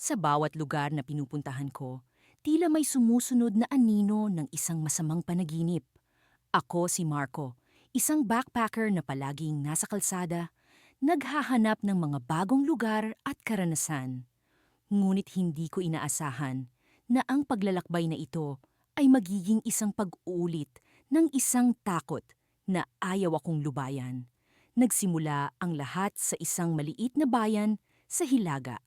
Sa bawat lugar na pinupuntahan ko, tila may sumusunod na anino ng isang masamang panaginip. Ako si Marco, isang backpacker na palaging nasa kalsada, naghahanap ng mga bagong lugar at karanasan. Ngunit hindi ko inaasahan na ang paglalakbay na ito ay magiging isang pag-uulit ng isang takot na ayaw akong lubayan. Nagsimula ang lahat sa isang maliit na bayan sa Hilaga.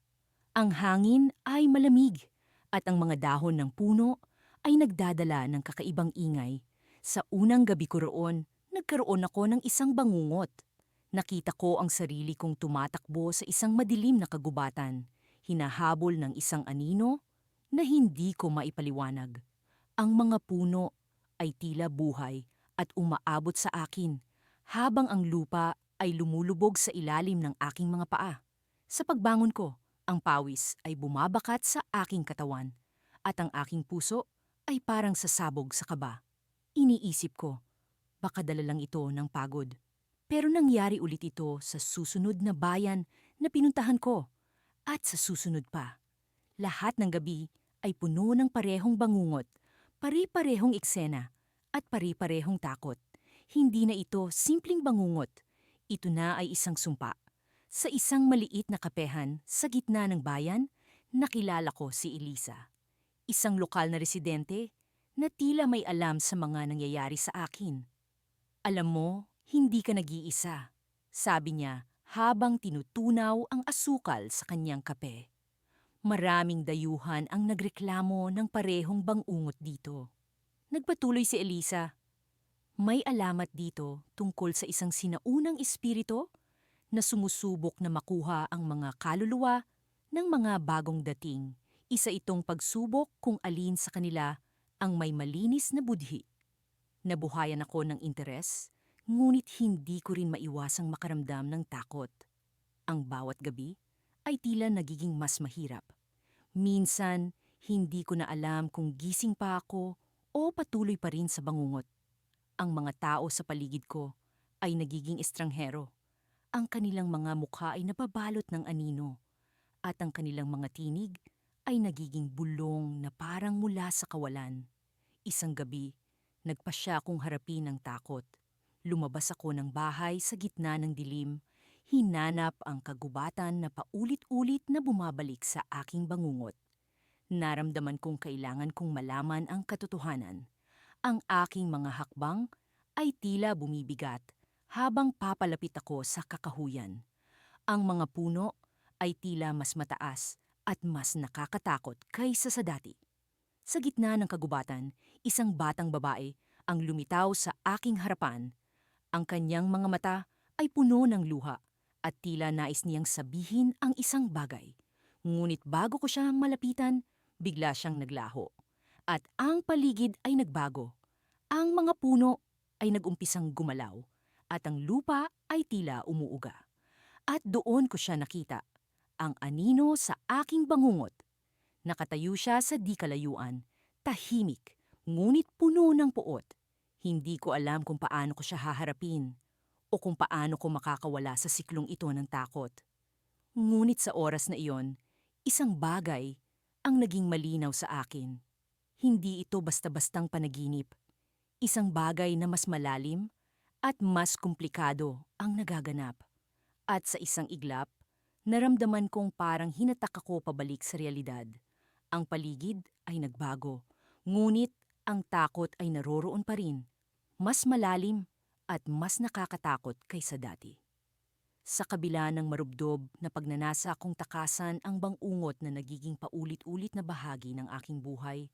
Ang hangin ay malamig at ang mga dahon ng puno ay nagdadala ng kakaibang ingay. Sa unang gabi ko roon, nagkaroon ako ng isang bangungot. Nakita ko ang sarili kong tumatakbo sa isang madilim na kagubatan, hinahabol ng isang anino na hindi ko maipaliwanag. Ang mga puno ay tila buhay at umaabot sa akin, habang ang lupa ay lumulubog sa ilalim ng aking mga paa. Sa pagbangon ko, ang pawis ay bumabakat sa aking katawan at ang aking puso ay parang sasabog sa kaba. Iniisip ko, baka dala lang ito ng pagod. Pero nangyari ulit ito sa susunod na bayan na pinuntahan ko at sa susunod pa. Lahat ng gabi ay puno ng parehong bangungot, pare-parehong eksena at pare-parehong takot. Hindi na ito simpleng bangungot. Ito na ay isang sumpa. Sa isang maliit na kapehan sa gitna ng bayan, nakilala ko si Elisa. Isang lokal na residente na tila may alam sa mga nangyayari sa akin. Alam mo, hindi ka nag-iisa, sabi niya habang tinutunaw ang asukal sa kanyang kape. Maraming dayuhan ang nagreklamo ng parehong bangungot dito. Nagpatuloy si Elisa. May alamat dito tungkol sa isang sinaunang espiritu na sumusubok na makuha ang mga kaluluwa ng mga bagong dating. Isa itong pagsubok kung alin sa kanila ang may malinis na budhi. Nabuhayan ako ng interes, ngunit hindi ko rin maiwasang makaramdam ng takot. Ang bawat gabi ay tila nagiging mas mahirap. Minsan, hindi ko na alam kung gising pa ako o patuloy pa rin sa bangungot. Ang mga tao sa paligid ko ay nagiging estranghero. Ang kanilang mga mukha ay nababalot ng anino at ang kanilang mga tinig ay nagiging bulong na parang mula sa kawalan. Isang gabi, nagpasya akong harapin ang takot. Lumabas ako ng bahay sa gitna ng dilim, hinanap ang kagubatan na paulit-ulit na bumabalik sa aking bangungot. Naramdaman kong kailangan kong malaman ang katotohanan. Ang aking mga hakbang ay tila bumibigat habang papalapit ako sa kakahuyan. Ang mga puno ay tila mas mataas at mas nakakatakot kaysa sa dati. Sa gitna ng kagubatan, isang batang babae ang lumitaw sa aking harapan. Ang kanyang mga mata ay puno ng luha at tila nais niyang sabihin ang isang bagay. Ngunit bago ko siya malapitan, bigla siyang naglaho. At ang paligid ay nagbago. Ang mga puno ay nagumpisang gumalaw at ang lupa ay tila umuuga. At doon ko siya nakita, ang anino sa aking bangungot. Nakatayo siya sa di kalayuan, tahimik, ngunit puno ng puot. Hindi ko alam kung paano ko siya haharapin o kung paano ko makakawala sa siklong ito ng takot. Ngunit sa oras na iyon, isang bagay ang naging malinaw sa akin. Hindi ito basta-bastang panaginip. Isang bagay na mas malalim at mas komplikado ang nagaganap. At sa isang iglap, naramdaman kong parang hinatak ako pabalik sa realidad. Ang paligid ay nagbago, ngunit ang takot ay naroroon pa rin. Mas malalim at mas nakakatakot kaysa dati. Sa kabila ng marubdob na pagnanasa kong takasan ang bangungot na nagiging paulit-ulit na bahagi ng aking buhay,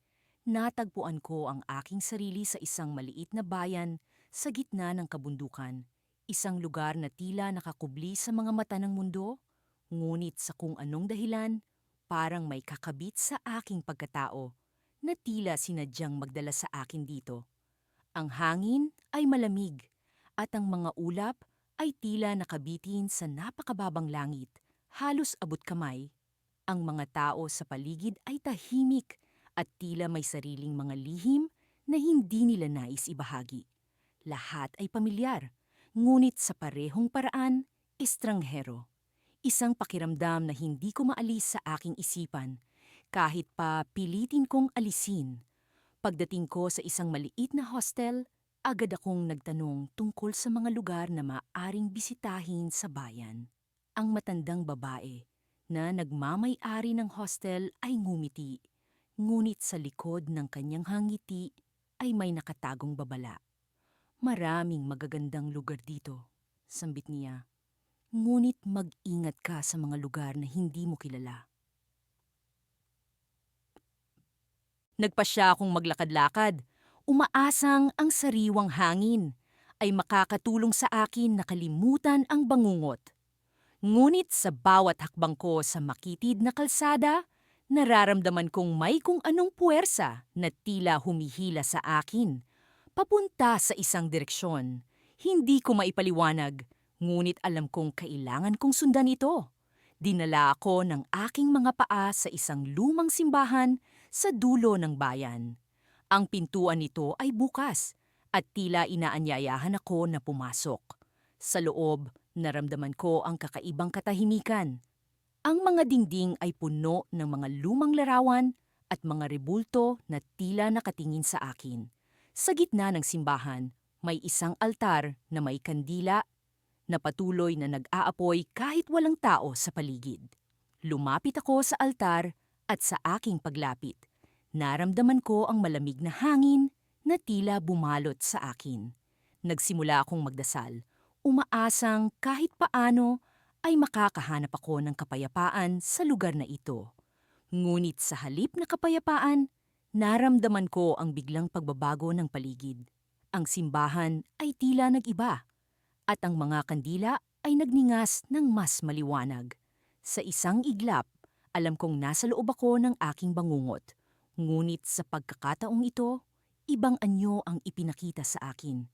natagpuan ko ang aking sarili sa isang maliit na bayan sa gitna ng kabundukan. Isang lugar na tila nakakubli sa mga mata ng mundo, ngunit sa kung anong dahilan, parang may kakabit sa aking pagkatao na tila sinadyang magdala sa akin dito. Ang hangin ay malamig at ang mga ulap ay tila nakabitin sa napakababang langit, halos abot kamay. Ang mga tao sa paligid ay tahimik at tila may sariling mga lihim na hindi nila nais ibahagi. Lahat ay pamilyar, ngunit sa parehong paraan, estranghero. Isang pakiramdam na hindi ko maalis sa aking isipan, kahit pa pilitin kong alisin. Pagdating ko sa isang maliit na hostel, agad akong nagtanong tungkol sa mga lugar na maaring bisitahin sa bayan. Ang matandang babae na nagmamay-ari ng hostel ay ngumiti, ngunit sa likod ng kanyang hangiti ay may nakatagong babala. Maraming magagandang lugar dito, sambit niya. Ngunit mag-ingat ka sa mga lugar na hindi mo kilala. Nagpa siya akong maglakad-lakad. Umaasang ang sariwang hangin ay makakatulong sa akin na kalimutan ang bangungot. Ngunit sa bawat hakbang ko sa makitid na kalsada, nararamdaman kong may kung anong puwersa na tila humihila sa akin, papunta sa isang direksyon. Hindi ko maipaliwanag, ngunit alam kong kailangan kong sundan ito. Dinala ako ng aking mga paa sa isang lumang simbahan sa dulo ng bayan. Ang pintuan nito ay bukas at tila inaanyayahan ako na pumasok. Sa loob, naramdaman ko ang kakaibang katahimikan. Ang mga dingding ay puno ng mga lumang larawan at mga rebulto na tila nakatingin sa akin. Sa gitna ng simbahan, may isang altar na may kandila na patuloy na nag-aapoy kahit walang tao sa paligid. Lumapit ako sa altar at sa aking paglapit, naramdaman ko ang malamig na hangin na tila bumalot sa akin. Nagsimula akong magdasal, umaasang kahit paano ay makakahanap ako ng kapayapaan sa lugar na ito. Ngunit sa halip na kapayapaan, naramdaman ko ang biglang pagbabago ng paligid. Ang simbahan ay tila nag-iba at ang mga kandila ay nagningas ng mas maliwanag. Sa isang iglap, alam kong nasa loob ako ng aking bangungot. Ngunit sa pagkakataong ito, ibang anyo ang ipinakita sa akin.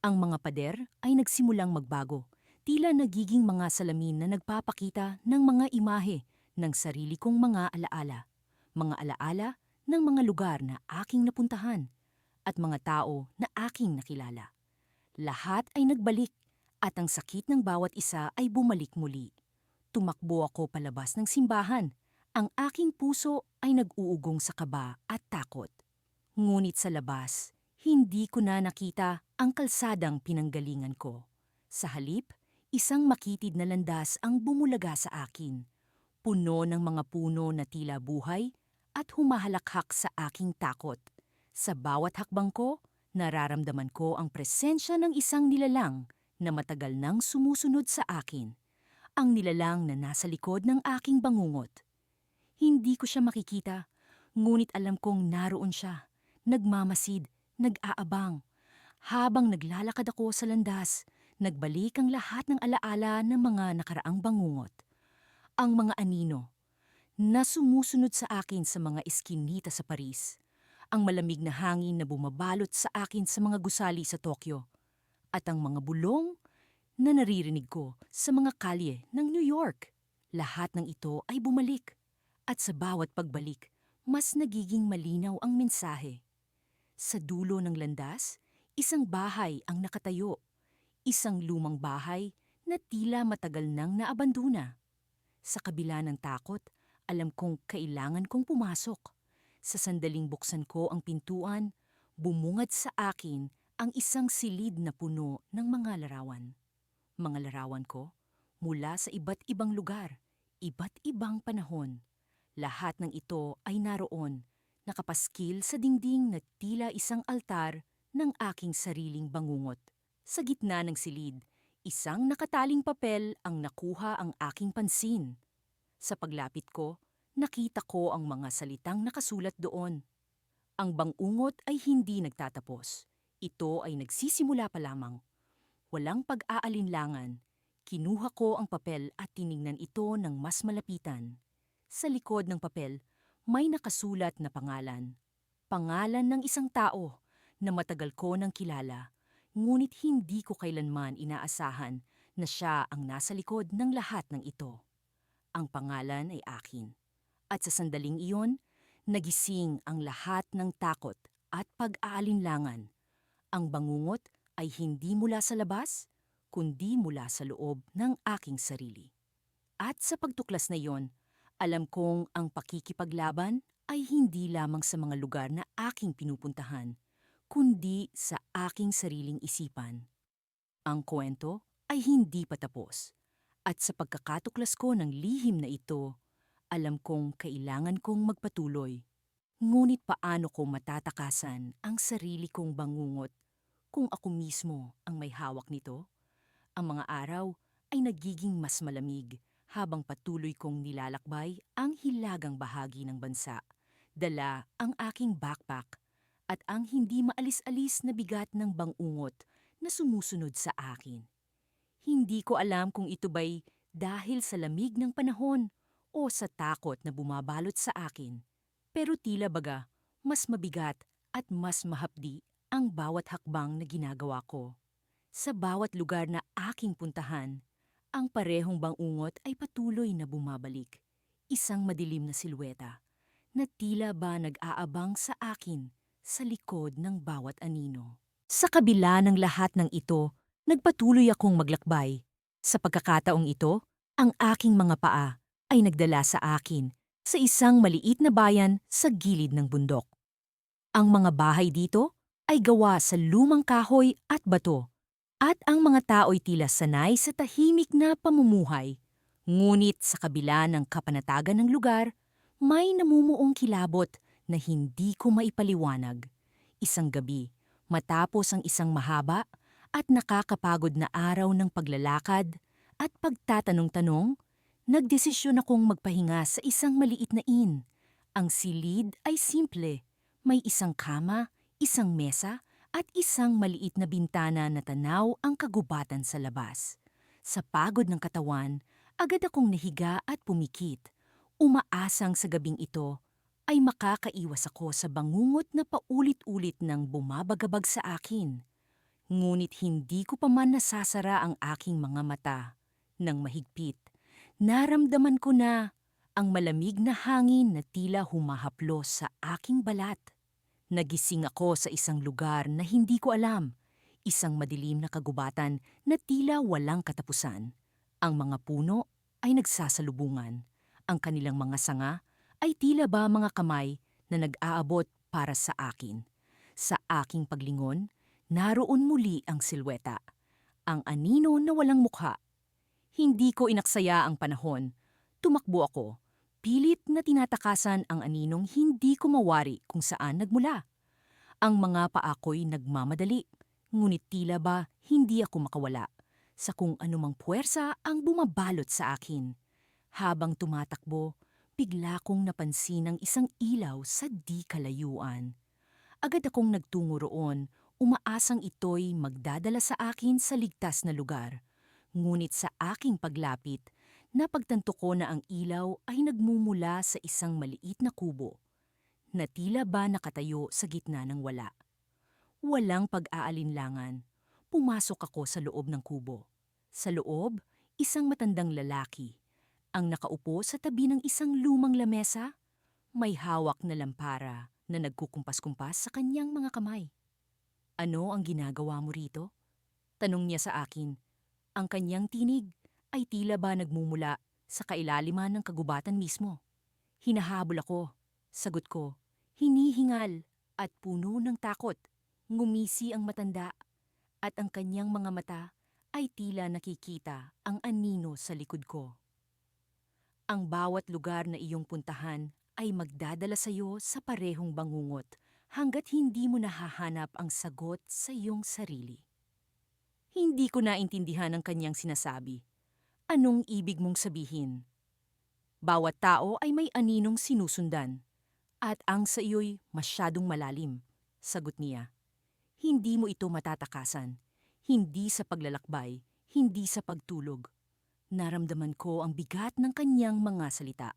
Ang mga pader ay nagsimulang magbago. Tila nagiging mga salamin na nagpapakita ng mga imahe ng sarili kong mga alaala. Mga alaala ng mga lugar na aking napuntahan at mga tao na aking nakilala. Lahat ay nagbalik at ang sakit ng bawat isa ay bumalik muli. Tumakbo ako palabas ng simbahan. Ang aking puso ay nag-uugong sa kaba at takot. Ngunit sa labas, hindi ko na nakita ang kalsadang pinanggalingan ko. Sa halip, isang makitid na landas ang bumulaga sa akin. Puno ng mga puno na tila buhay at humahalakhak sa aking takot. Sa bawat hakbang ko, nararamdaman ko ang presensya ng isang nilalang na matagal nang sumusunod sa akin. Ang nilalang na nasa likod ng aking bangungot. Hindi ko siya makikita, ngunit alam kong naroon siya. Nagmamasid, nag-aabang. Habang naglalakad ako sa landas, nagbalik ang lahat ng alaala ng mga nakaraang bangungot. Ang mga anino na sumusunod sa akin sa mga eskinita sa Paris. Ang malamig na hangin na bumabalot sa akin sa mga gusali sa Tokyo. At ang mga bulong na naririnig ko sa mga kalye ng New York. Lahat ng ito ay bumalik. At sa bawat pagbalik, mas nagiging malinaw ang mensahe. Sa dulo ng landas, isang bahay ang nakatayo. Isang lumang bahay na tila matagal nang naabandona. Sa kabila ng takot, alam kong kailangan kong pumasok. Sa sandaling buksan ko ang pintuan, bumungad sa akin ang isang silid na puno ng mga larawan. Mga larawan ko mula sa iba't ibang lugar, iba't ibang panahon. Lahat ng ito ay naroon, nakapaskil sa dingding na tila isang altar ng aking sariling bangungot. Sa gitna ng silid, isang nakataling papel ang nakuha ang aking pansin. Sa paglapit ko, nakita ko ang mga salitang nakasulat doon. Ang bangungot ay hindi nagtatapos. Ito ay nagsisimula pa lamang. Walang pag-aalinlangan, kinuha ko ang papel at tiningnan ito ng mas malapitan. Sa likod ng papel, may nakasulat na pangalan. Pangalan ng isang tao na matagal ko nang kilala, ngunit hindi ko kailanman inaasahan na siya ang nasa likod ng lahat ng ito. Ang pangalan ay akin. At sa sandaling iyon, nagising ang lahat ng takot at pag-aalinlangan. Ang bangungot ay hindi mula sa labas, kundi mula sa loob ng aking sarili. At sa pagtuklas na iyon, alam kong ang pakikipaglaban ay hindi lamang sa mga lugar na aking pinupuntahan, kundi sa aking sariling isipan. Ang kwento ay hindi pa tapos. At sa pagkakatuklas ko ng lihim na ito, alam kong kailangan kong magpatuloy. Ngunit paano ko matatakasan ang sarili kong bangungot kung ako mismo ang may hawak nito? Ang mga araw ay nagiging mas malamig habang patuloy kong nilalakbay ang hilagang bahagi ng bansa. Dala ang aking backpack at ang hindi maalis-alis na bigat ng bangungot na sumusunod sa akin. Hindi ko alam kung ito ba'y dahil sa lamig ng panahon o sa takot na bumabalot sa akin. Pero tila baga, mas mabigat at mas mahapdi ang bawat hakbang na ginagawa ko. Sa bawat lugar na aking puntahan, ang parehong bangungot ay patuloy na bumabalik. Isang madilim na silweta na tila ba nag-aabang sa akin sa likod ng bawat anino. Sa kabila ng lahat ng ito, nagpatuloy akong maglakbay. Sa pagkakataong ito, ang aking mga paa ay nagdala sa akin sa isang maliit na bayan sa gilid ng bundok. Ang mga bahay dito ay gawa sa lumang kahoy at bato, at ang mga tao'y tila sanay sa tahimik na pamumuhay. Ngunit sa kabila ng kapanatagan ng lugar, may namumuong kilabot na hindi ko maipaliwanag. Isang gabi, matapos ang isang mahaba at nakakapagod na araw ng paglalakad at pagtatanong-tanong, nagdesisyon akong magpahinga sa isang maliit na inn. Ang silid ay simple. May isang kama, isang mesa, at isang maliit na bintana na tanaw ang kagubatan sa labas. Sa pagod ng katawan, agad akong nahiga at pumikit. Umaasang sa gabing ito ay makakaiwas ako sa bangungot na paulit-ulit nang bumabagabag sa akin. Ngunit hindi ko pa man nasasara ang aking mga mata. Nang mahigpit, naramdaman ko na ang malamig na hangin na tila humahaplos sa aking balat. Nagising ako sa isang lugar na hindi ko alam, isang madilim na kagubatan na tila walang katapusan. Ang mga puno ay nagsasalubungan. Ang kanilang mga sanga ay tila ba mga kamay na nag-aabot para sa akin. Sa aking paglingon, naroon muli ang silweta. Ang anino na walang mukha. Hindi ko inaksaya ang panahon. Tumakbo ako. Pilit na tinatakasan ang aninong hindi ko mawari kung saan nagmula. Ang mga paa ko'y nagmamadali, ngunit tila ba hindi ako makawala sa kung anumang puwersa ang bumabalot sa akin. Habang tumatakbo, bigla kong napansin ang isang ilaw sa di kalayuan. Agad akong nagtungo roon, umaasang ito'y magdadala sa akin sa ligtas na lugar. Ngunit sa aking paglapit, napagtanto ko na ang ilaw ay nagmumula sa isang maliit na kubo na tila ba nakatayo sa gitna ng wala. Walang pag-aalinlangan. Pumasok ako sa loob ng kubo. Sa loob, isang matandang lalaki. Ang nakaupo sa tabi ng isang lumang lamesa, may hawak na lampara na nagkukumpas-kumpas sa kanyang mga kamay. "Ano ang ginagawa mo rito?" Tanong niya sa akin. Ang kanyang tinig ay tila ba nagmumula sa kailaliman ng kagubatan mismo. Hinahabol ako. Sagot ko, hinihingal at puno ng takot. Ngumisi ang matanda at ang kanyang mga mata ay tila nakikita ang anino sa likod ko. Ang bawat lugar na iyong puntahan ay magdadala sa iyo sa parehong bangungot hanggat hindi mo nahahanap ang sagot sa iyong sarili. Hindi ko naintindihan ang kanyang sinasabi. Anong ibig mong sabihin? Bawat tao ay may aninong sinusundan. At ang sa iyo'y masyadong malalim, sagot niya. Hindi mo ito matatakasan. Hindi sa paglalakbay, hindi sa pagtulog. Naramdaman ko ang bigat ng kanyang mga salita.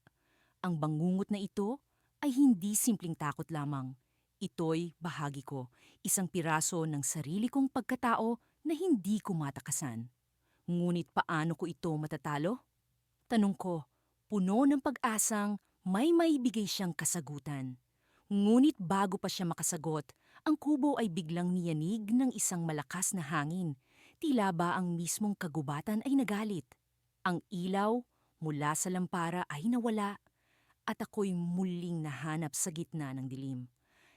Ang bangungot na ito ay hindi simpleng takot lamang. Ito'y bahagi ko, isang piraso ng sarili kong pagkatao na hindi ko matakasan. Ngunit paano ko ito matatalo? Tanong ko, puno ng pag-asang may maibigay siyang kasagutan. Ngunit bago pa siya makasagot, ang kubo ay biglang niyanig ng isang malakas na hangin. Tila ba ang mismong kagubatan ay nagalit. Ang ilaw, mula sa lampara ay nawala at ako'y muling nahanap sa gitna ng dilim.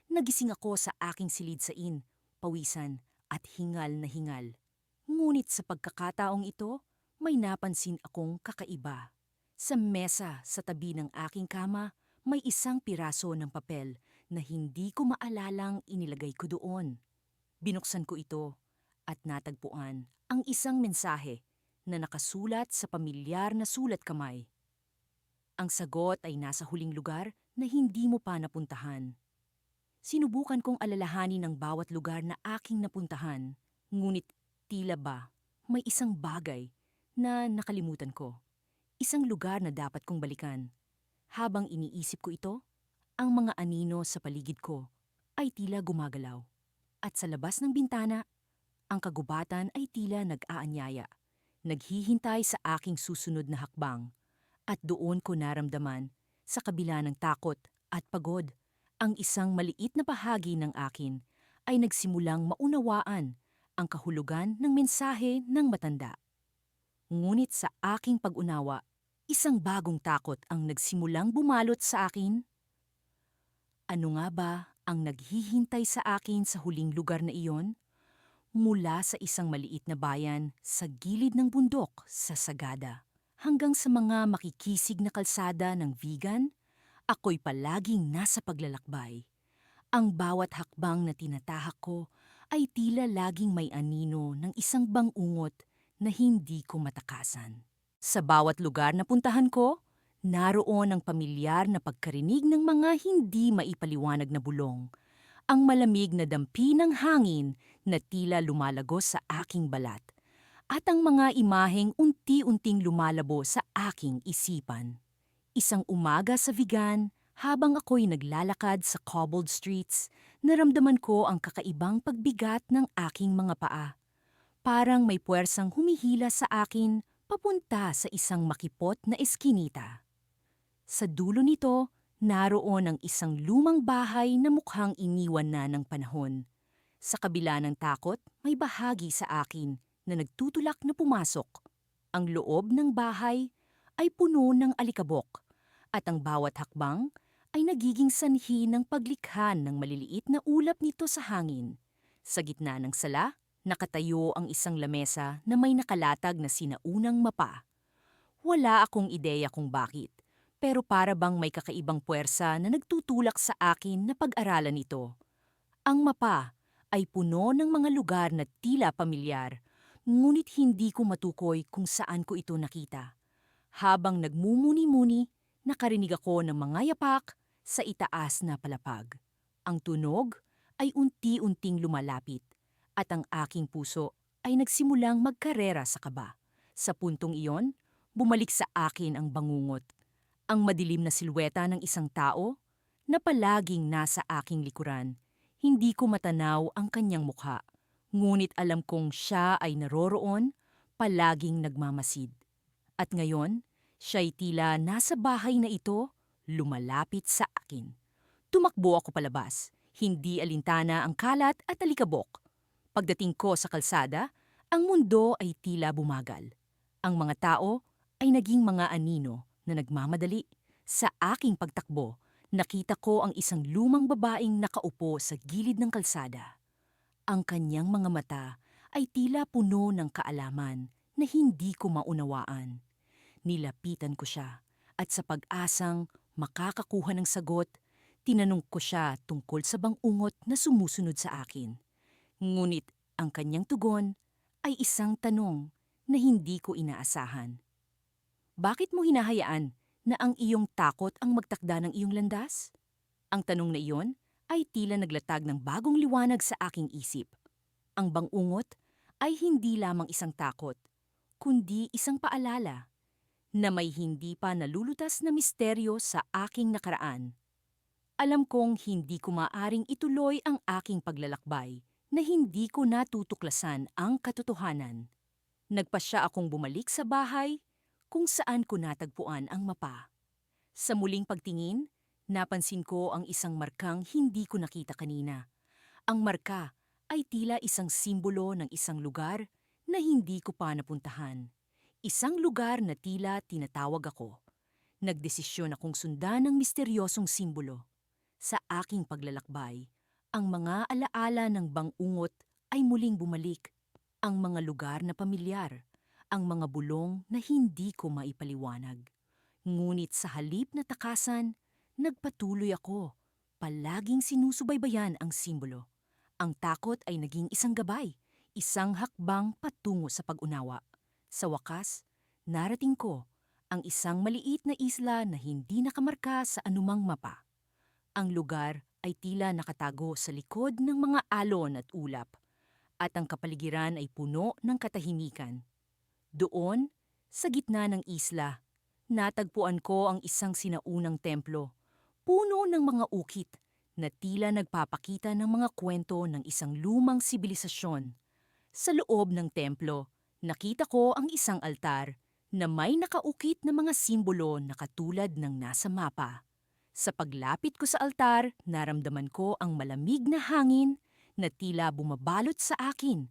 Nagising ako sa aking silid-sain, pawisan at hingal na hingal. Ngunit sa pagkakataong ito, may napansin akong kakaiba. Sa mesa sa tabi ng aking kama, may isang piraso ng papel na hindi ko maalalang inilagay ko doon. Binuksan ko ito at natagpuan ang isang mensahe na nakasulat sa pamilyar na sulat kamay. Ang sagot ay nasa huling lugar na hindi mo pa napuntahan. Sinubukan kong alalahanin ang bawat lugar na aking napuntahan, ngunit tila ba may isang bagay na nakalimutan ko. Isang lugar na dapat kong balikan. Habang iniisip ko ito, ang mga anino sa paligid ko ay tila gumagalaw. At sa labas ng bintana, ang kagubatan ay tila nag-aanyaya, naghihintay sa aking susunod na hakbang. At doon ko naramdaman, sa kabila ng takot at pagod, ang isang maliit na bahagi ng akin ay nagsimulang maunawaan ang kahulugan ng mensahe ng matanda. Ngunit sa aking pag-unawa, isang bagong takot ang nagsimulang bumalot sa akin. Ano nga ba ang naghihintay sa akin sa huling lugar na iyon? Mula sa isang maliit na bayan sa gilid ng bundok sa Sagada hanggang sa mga makikisig na kalsada ng vegan, ako'y palaging nasa paglalakbay. Ang bawat hakbang na tinatahak ko ay tila laging may anino ng isang bangungot na hindi ko matakasan. Sa bawat lugar na puntahan ko, naroon ang pamilyar na pagkarinig ng mga hindi maipaliwanag na bulong, ang malamig na dampi ng hangin na tila lumalagos sa aking balat, at ang mga imaheng unti-unting lumalabo sa aking isipan. Isang umaga sa Vigan, habang ako'y naglalakad sa cobbled streets, naramdaman ko ang kakaibang pagbigat ng aking mga paa. Parang may puwersang humihila sa akin papunta sa isang makipot na eskinita. Sa dulo nito, naroon ang isang lumang bahay na mukhang iniwan na ng panahon. Sa kabila ng takot, may bahagi sa akin na nagtutulak na pumasok. Ang loob ng bahay ay puno ng alikabok at ang bawat hakbang ay nagiging sanhi ng paglikha ng maliliit na ulap nito sa hangin. Sa gitna ng sala, nakatayo ang isang lamesa na may nakalatag na sinaunang mapa. Wala akong ideya kung bakit, pero para bang may kakaibang puwersa na nagtutulak sa akin na pag-aralan ito. Ang mapa ay puno ng mga lugar na tila pamilyar, ngunit hindi ko matukoy kung saan ko ito nakita. Habang nagmumuni-muni, nakarinig ako ng mga yapak sa itaas na palapag. Ang tunog ay unti-unting lumalapit at ang aking puso ay nagsimulang magkarera sa kaba. Sa puntong iyon, bumalik sa akin ang bangungot. Ang madilim na silweta ng isang tao na palaging nasa aking likuran. Hindi ko matanaw ang kanyang mukha, ngunit alam kong siya ay naroroon, palaging nagmamasid. At ngayon, siya'y tila nasa bahay na ito, lumalapit sa akin. Tumakbo ako palabas, hindi alintana ang kalat at alikabok. Pagdating ko sa kalsada, ang mundo ay tila bumagal. Ang mga tao ay naging mga anino na nagmamadali. Sa aking pagtakbo, nakita ko ang isang lumang babaeng nakaupo sa gilid ng kalsada. Ang kanyang mga mata ay tila puno ng kaalaman na hindi ko maunawaan. Nilapitan ko siya at sa pag-asang makakakuha ng sagot, tinanong ko siya tungkol sa bangungot na sumusunod sa akin. Ngunit ang kanyang tugon ay isang tanong na hindi ko inaasahan. Bakit mo hinahayaan na ang iyong takot ang magtakda ng iyong landas? Ang tanong na iyon ay tila naglatag ng bagong liwanag sa aking isip. Ang bangungot ay hindi lamang isang takot, kundi isang paalala na may hindi pa nalulutas na misteryo sa aking nakaraan. Alam kong hindi ko maaring ituloy ang aking paglalakbay na hindi ko natutuklasan ang katotohanan. Nagpasya akong bumalik sa bahay kung saan ko natagpuan ang mapa. Sa muling pagtingin, napansin ko ang isang markang hindi ko nakita kanina. Ang marka ay tila isang simbolo ng isang lugar na hindi ko pa napuntahan. Isang lugar na tila tinatawag ako. Nagdesisyon akong sundan ng misteryosong simbolo. Sa aking paglalakbay, ang mga alaala ng bangungot ay muling bumalik. Ang mga lugar na pamilyar, ang mga bulong na hindi ko maipaliwanag. Ngunit sa halip na takasan, nagpatuloy ako. Palaging sinusubaybayan ang simbolo. Ang takot ay naging isang gabay, isang hakbang patungo sa pag-unawa. Sa wakas, narating ko ang isang maliit na isla na hindi nakamarka sa anumang mapa. Ang lugar ay tila nakatago sa likod ng mga alon at ulap, at ang kapaligiran ay puno ng katahimikan. Doon, sa gitna ng isla, natagpuan ko ang isang sinaunang templo, puno ng mga ukit na tila nagpapakita ng mga kwento ng isang lumang sibilisasyon. Sa loob ng templo, nakita ko ang isang altar na may nakaukit na mga simbolo na katulad ng nasa mapa. Sa paglapit ko sa altar, naramdaman ko ang malamig na hangin na tila bumabalot sa akin.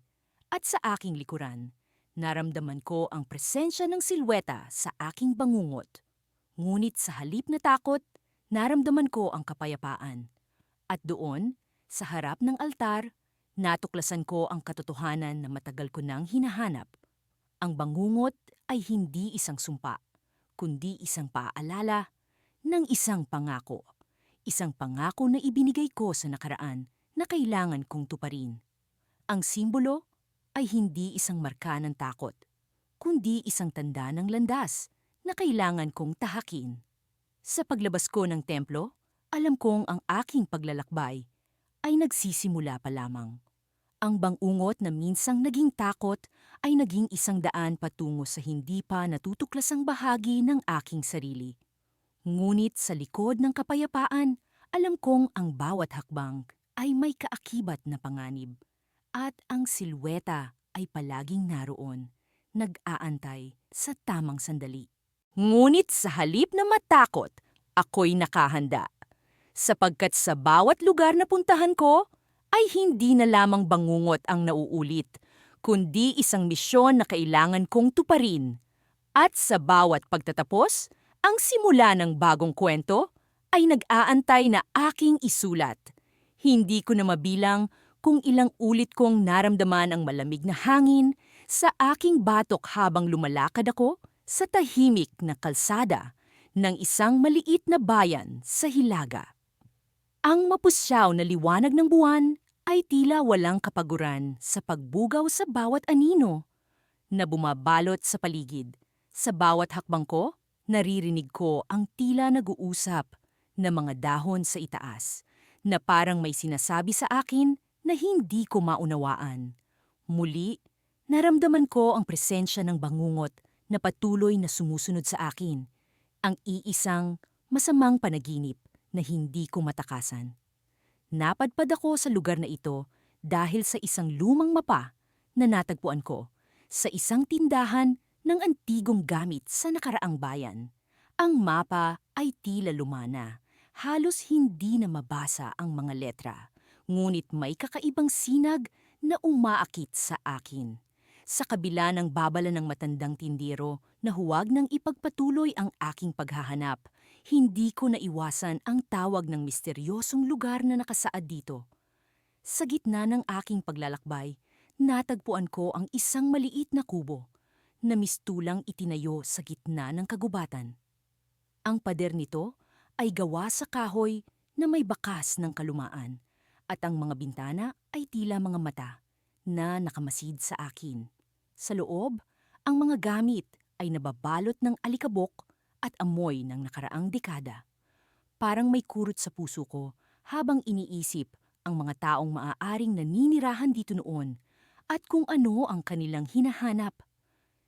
At sa aking likuran, naramdaman ko ang presensya ng silweta sa aking bangungot. Ngunit sa halip na takot, naramdaman ko ang kapayapaan. At doon, sa harap ng altar, natuklasan ko ang katotohanan na matagal ko nang hinahanap. Ang bangungot ay hindi isang sumpa, kundi isang paalala ng isang pangako. Isang pangako na ibinigay ko sa nakaraan na kailangan kong tuparin. Ang simbolo ay hindi isang marka ng takot, kundi isang tanda ng landas na kailangan kong tahakin. Sa paglabas ko ng templo, alam kong ang aking paglalakbay ay nagsisimula pa lamang. Ang bangungot na minsang naging takot ay naging isang daan patungo sa hindi pa natutuklasang bahagi ng aking sarili. Ngunit sa likod ng kapayapaan, alam kong ang bawat hakbang ay may kaakibat na panganib. At ang silweta ay palaging naroon, nag-aantay sa tamang sandali. Ngunit sa halip na matakot, ako'y nakahanda. Sapagkat sa bawat lugar na puntahan ko, ay hindi na lamang bangungot ang nauulit, kundi isang misyon na kailangan kong tuparin. At sa bawat pagtatapos, ang simula ng bagong kwento ay nag-aantay na aking isulat. Hindi ko na mabilang kung ilang ulit kong naramdaman ang malamig na hangin sa aking batok habang lumalakad ako sa tahimik na kalsada ng isang maliit na bayan sa Hilaga. Ang mapusyaw na liwanag ng buwan ay tila walang kapaguran sa pagbugaw sa bawat anino na bumabalot sa paligid. Sa bawat hakbang ko, naririnig ko ang tila nag-uusap na mga dahon sa itaas na parang may sinasabi sa akin na hindi ko maunawaan. Muli, naramdaman ko ang presensya ng bangungot na patuloy na sumusunod sa akin, ang iisang masamang panaginip na hindi ko matakasan. Napadpad ako sa lugar na ito dahil sa isang lumang mapa na natagpuan ko sa isang tindahan ng antigong gamit sa nakaraang bayan. Ang mapa ay tila lumana, halos hindi na mabasa ang mga letra, ngunit may kakaibang sinag na umaakit sa akin. Sa kabila ng babala ng matandang tindero na huwag nang ipagpatuloy ang aking paghahanap, hindi ko naiwasan ang tawag ng misteryosong lugar na nakasaad dito. Sa gitna ng aking paglalakbay, natagpuan ko ang isang maliit na kubo na mistulang itinayo sa gitna ng kagubatan. Ang pader nito ay gawa sa kahoy na may bakas ng kalumaan at ang mga bintana ay tila mga mata na nakamasid sa akin. Sa loob, ang mga gamit ay nababalot ng alikabok at amoy ng nakaraang dekada. Parang may kurot sa puso ko habang iniisip ang mga taong maaaring naninirahan dito noon at kung ano ang kanilang hinahanap.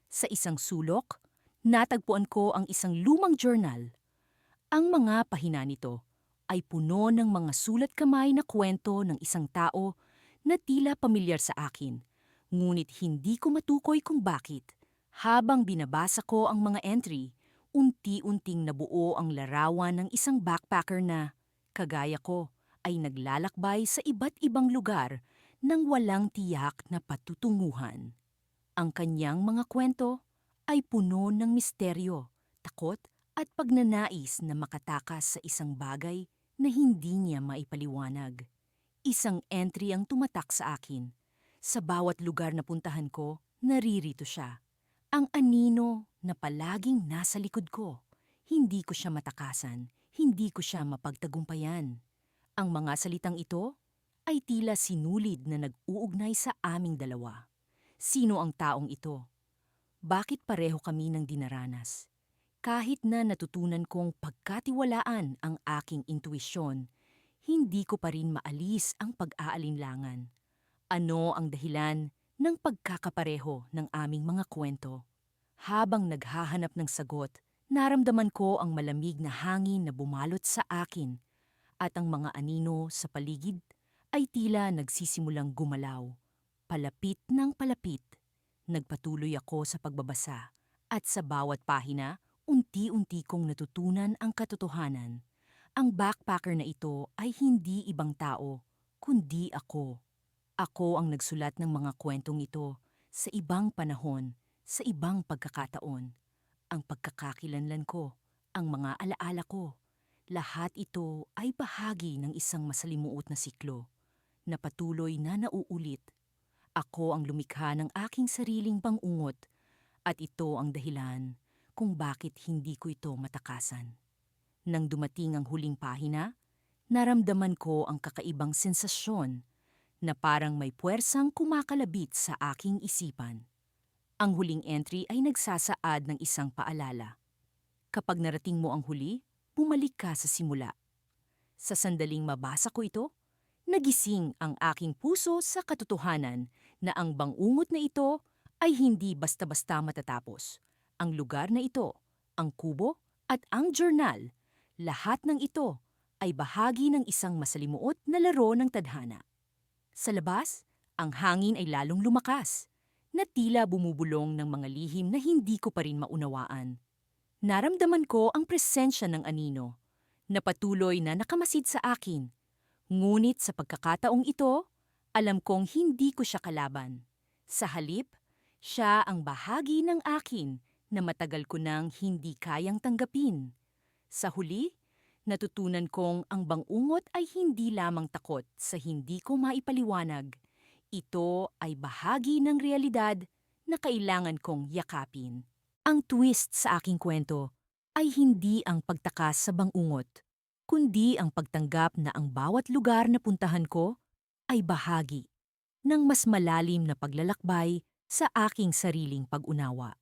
Sa isang sulok, natagpuan ko ang isang lumang journal. Ang mga pahina nito ay puno ng mga sulat kamay na kwento ng isang tao na tila pamilyar sa akin, ngunit hindi ko matukoy kung bakit. Habang binabasa ko ang mga entry, unti-unting nabuo ang larawan ng isang backpacker na, kagaya ko, ay naglalakbay sa iba't ibang lugar nang walang tiyak na patutunguhan. Ang kanyang mga kwento ay puno ng misteryo, takot at pagnanais na makatakas sa isang bagay na hindi niya maipaliwanag. Isang entry ang tumatak sa akin. Sa bawat lugar na puntahan ko, naririto siya. Ang anino na palaging nasa likod ko. Hindi ko siya matakasan, hindi ko siya mapagtagumpayan. Ang mga salitang ito ay tila sinulid na nag-uugnay sa aming dalawa. Sino ang taong ito? Bakit pareho kami ng dinaranas? Kahit na natutunan kong pagkatiwalaan ang aking intuisyon, hindi ko pa rin maalis ang pag-aalinlangan. Ano ang dahilan ng pagkakapareho ng aming mga kwento? Habang naghahanap ng sagot, naramdaman ko ang malamig na hangin na bumalot sa akin at ang mga anino sa paligid ay tila nagsisimulang gumalaw. Palapit ng palapit, nagpatuloy ako sa pagbabasa at sa bawat pahina, unti-unti kong natutunan ang katotohanan. Ang backpacker na ito ay hindi ibang tao, kundi ako. Ako ang nagsulat ng mga kwentong ito sa ibang panahon, sa ibang pagkakataon. Ang pagkakakilanlan ko, ang mga alaala ko, lahat ito ay bahagi ng isang masalimuot na siklo na patuloy na nauulit. Ako ang lumikha ng aking sariling bangungot at ito ang dahilan kung bakit hindi ko ito matakasan. Nang dumating ang huling pahina, naramdaman ko ang kakaibang sensasyon na parang may puwersang kumakalabit sa aking isipan. Ang huling entry ay nagsasaad ng isang paalala. Kapag narating mo ang huli, bumalik ka sa simula. Sa sandaling mabasa ko ito, nagising ang aking puso sa katotohanan na ang bangungot na ito ay hindi basta-basta matatapos. Ang lugar na ito, ang kubo at ang journal, lahat ng ito ay bahagi ng isang masalimuot na laro ng tadhana. Sa labas, ang hangin ay lalong lumakas, na tila bumubulong ng mga lihim na hindi ko pa rin maunawaan. Naramdaman ko ang presensya ng anino, na patuloy na nakamasid sa akin. Ngunit sa pagkakataong ito, alam kong hindi ko siya kalaban. Sa halip, siya ang bahagi ng akin na matagal ko nang hindi kayang tanggapin. Sa huli, natutunan kong ang bangungot ay hindi lamang takot sa hindi ko maipaliwanag. Ito ay bahagi ng realidad na kailangan kong yakapin. Ang twist sa aking kwento ay hindi ang pagtakas sa bangungot, kundi ang pagtanggap na ang bawat lugar na puntahan ko ay bahagi ng mas malalim na paglalakbay sa aking sariling pag-unawa.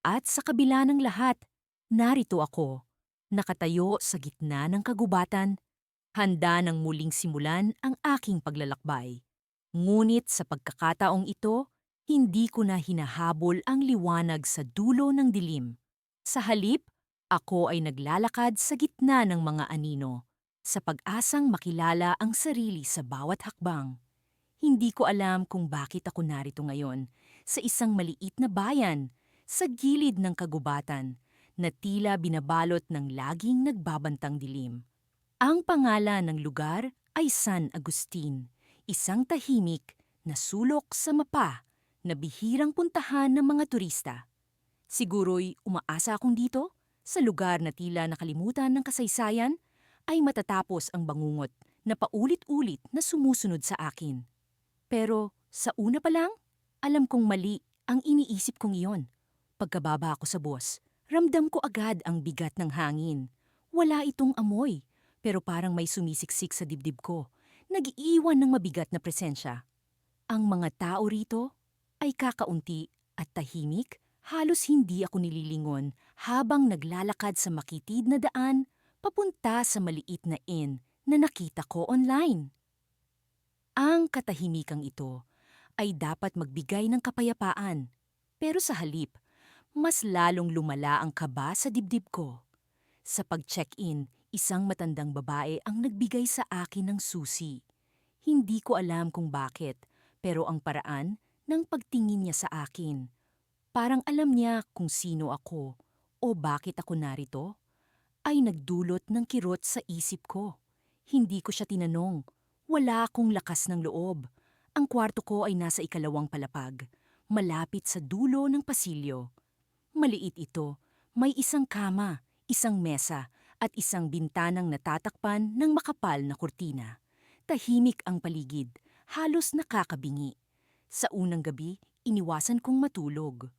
At sa kabila ng lahat, narito ako, nakatayo sa gitna ng kagubatan, handa ng muling simulan ang aking paglalakbay. Ngunit sa pagkakataong ito, hindi ko na hinahabol ang liwanag sa dulo ng dilim. Sa halip, ako ay naglalakad sa gitna ng mga anino, sa pag-asang makilala ang sarili sa bawat hakbang. Hindi ko alam kung bakit ako narito ngayon, sa isang maliit na bayan, sa gilid ng kagubatan, na tila binabalot ng laging nagbabantang dilim. Ang pangalan ng lugar ay San Agustin, isang tahimik na sulok sa mapa na bihirang puntahan ng mga turista. Siguro'y umaasa akong dito, sa lugar na tila nakalimutan ng kasaysayan, ay matatapos ang bangungot na paulit-ulit na sumusunod sa akin. Pero sa una pa lang, alam kong mali ang iniisip kong iyon. Pagkababa ko sa bus, ramdam ko agad ang bigat ng hangin. Wala itong amoy, pero parang may sumisiksik sa dibdib ko, nag-iiwan ng mabigat na presensya. Ang mga tao rito ay kakaunti at tahimik, halos hindi ako nililingon habang naglalakad sa makitid na daan papunta sa maliit na inn na nakita ko online. Ang katahimikang ito ay dapat magbigay ng kapayapaan, pero sa halip, mas lalong lumala ang kaba sa dibdib ko. Sa pag-check-in, isang matandang babae ang nagbigay sa akin ng susi. Hindi ko alam kung bakit, pero ang paraan ng pagtingin niya sa akin, parang alam niya kung sino ako o bakit ako narito, ay nagdulot ng kirot sa isip ko. Hindi ko siya tinanong. Wala akong lakas ng loob. Ang kwarto ko ay nasa ikalawang palapag, malapit sa dulo ng pasilyo. Maliit ito. May isang kama, isang mesa, at isang bintanang natatakpan ng makapal na kurtina. Tahimik ang paligid, halos nakakabingi. Sa unang gabi, iniwasan kong matulog.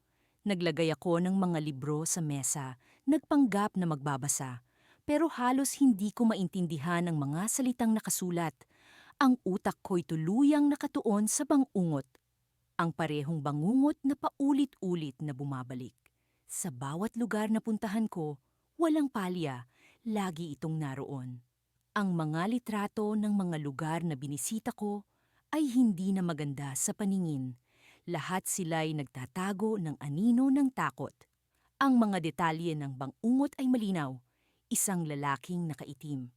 Naglagay ako ng mga libro sa mesa, nagpanggap na magbabasa. Pero halos hindi ko maintindihan ang mga salitang nakasulat. Ang utak ko'y tuluyang nakatuon sa bangungot. Ang parehong bangungot na paulit-ulit na bumabalik. Sa bawat lugar na puntahan ko, walang palya, lagi itong naroon. Ang mga litrato ng mga lugar na binisita ko ay hindi na maganda sa paningin. Lahat sila'y nagtatago ng anino ng takot. Ang mga detalye ng bangungot ay malinaw. Isang lalaking nakaitim.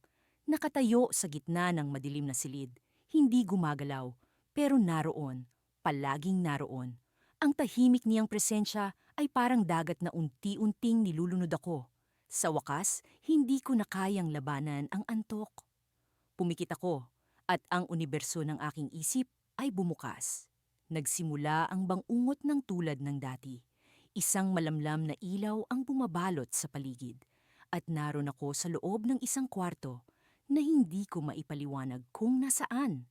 Nakatayo sa gitna ng madilim na silid. Hindi gumagalaw, pero naroon. Palaging naroon. Ang tahimik niyang presensya ay parang dagat na unti-unting nilulunod ako. Sa wakas, hindi ko na kayang labanan ang antok. Pumikit ako, at ang universo ng aking isip ay bumukas. Nagsimula ang bangungot ng tulad ng dati. Isang malamlam na ilaw ang bumabalot sa paligid. At naroon ako sa loob ng isang kwarto na hindi ko maipaliwanag kung nasaan.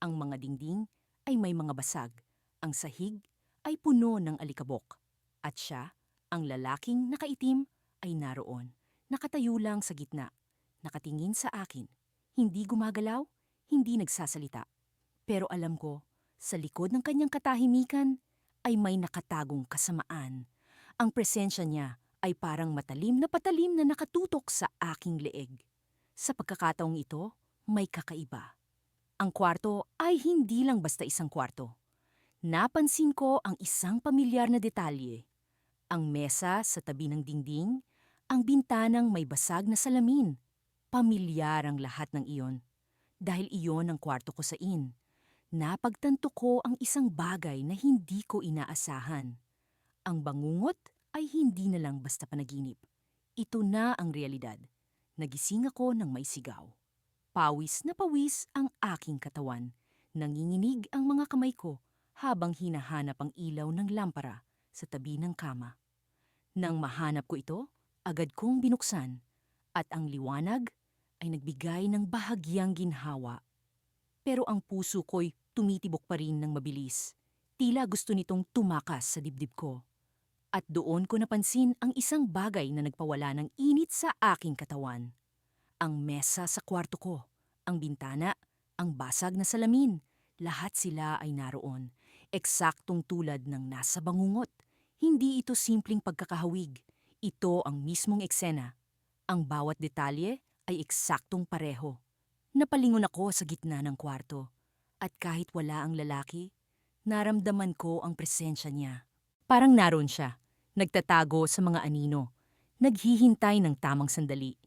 Ang mga dingding ay may mga basag. Ang sahig ay puno ng alikabok. At siya, ang lalaking nakaitim, ay naroon. Nakatayo lang sa gitna. Nakatingin sa akin. Hindi gumagalaw, hindi nagsasalita. Pero alam ko, sa likod ng kanyang katahimikan ay may nakatagong kasamaan. Ang presensya niya ay parang matalim na patalim na nakatutok sa aking leeg. Sa pagkakataong ito, may kakaiba. Ang kwarto ay hindi lang basta isang kwarto. Napansin ko ang isang pamilyar na detalye. Ang mesa sa tabi ng dingding, ang bintanang may basag na salamin. Pamilyar ang lahat ng iyon. Dahil iyon ang kwarto ko sa inn. Napagtanto ko ang isang bagay na hindi ko inaasahan. Ang bangungot ay hindi na lang basta panaginip. Ito na ang realidad. Nagising ako ng may sigaw. Pawis na pawis ang aking katawan. Nanginginig ang mga kamay ko habang hinahanap ang ilaw ng lampara sa tabi ng kama. Nang mahanap ko ito, agad kong binuksan at ang liwanag ay nagbigay ng bahagyang ginhawa. Pero ang puso ko'y tumitibok pa rin ng mabilis. Tila gusto nitong tumakas sa dibdib ko. At doon ko napansin ang isang bagay na nagpawala ng init sa aking katawan. Ang mesa sa kwarto ko, ang bintana, ang basag na salamin, lahat sila ay naroon. Eksaktong tulad ng nasa bangungot. Hindi ito simpleng pagkakahawig. Ito ang mismong eksena. Ang bawat detalye ay eksaktong pareho. Napalingon ako sa gitna ng kwarto. At kahit wala ang lalaki, naramdaman ko ang presensya niya. Parang naroon siya, nagtatago sa mga anino, naghihintay ng tamang sandali.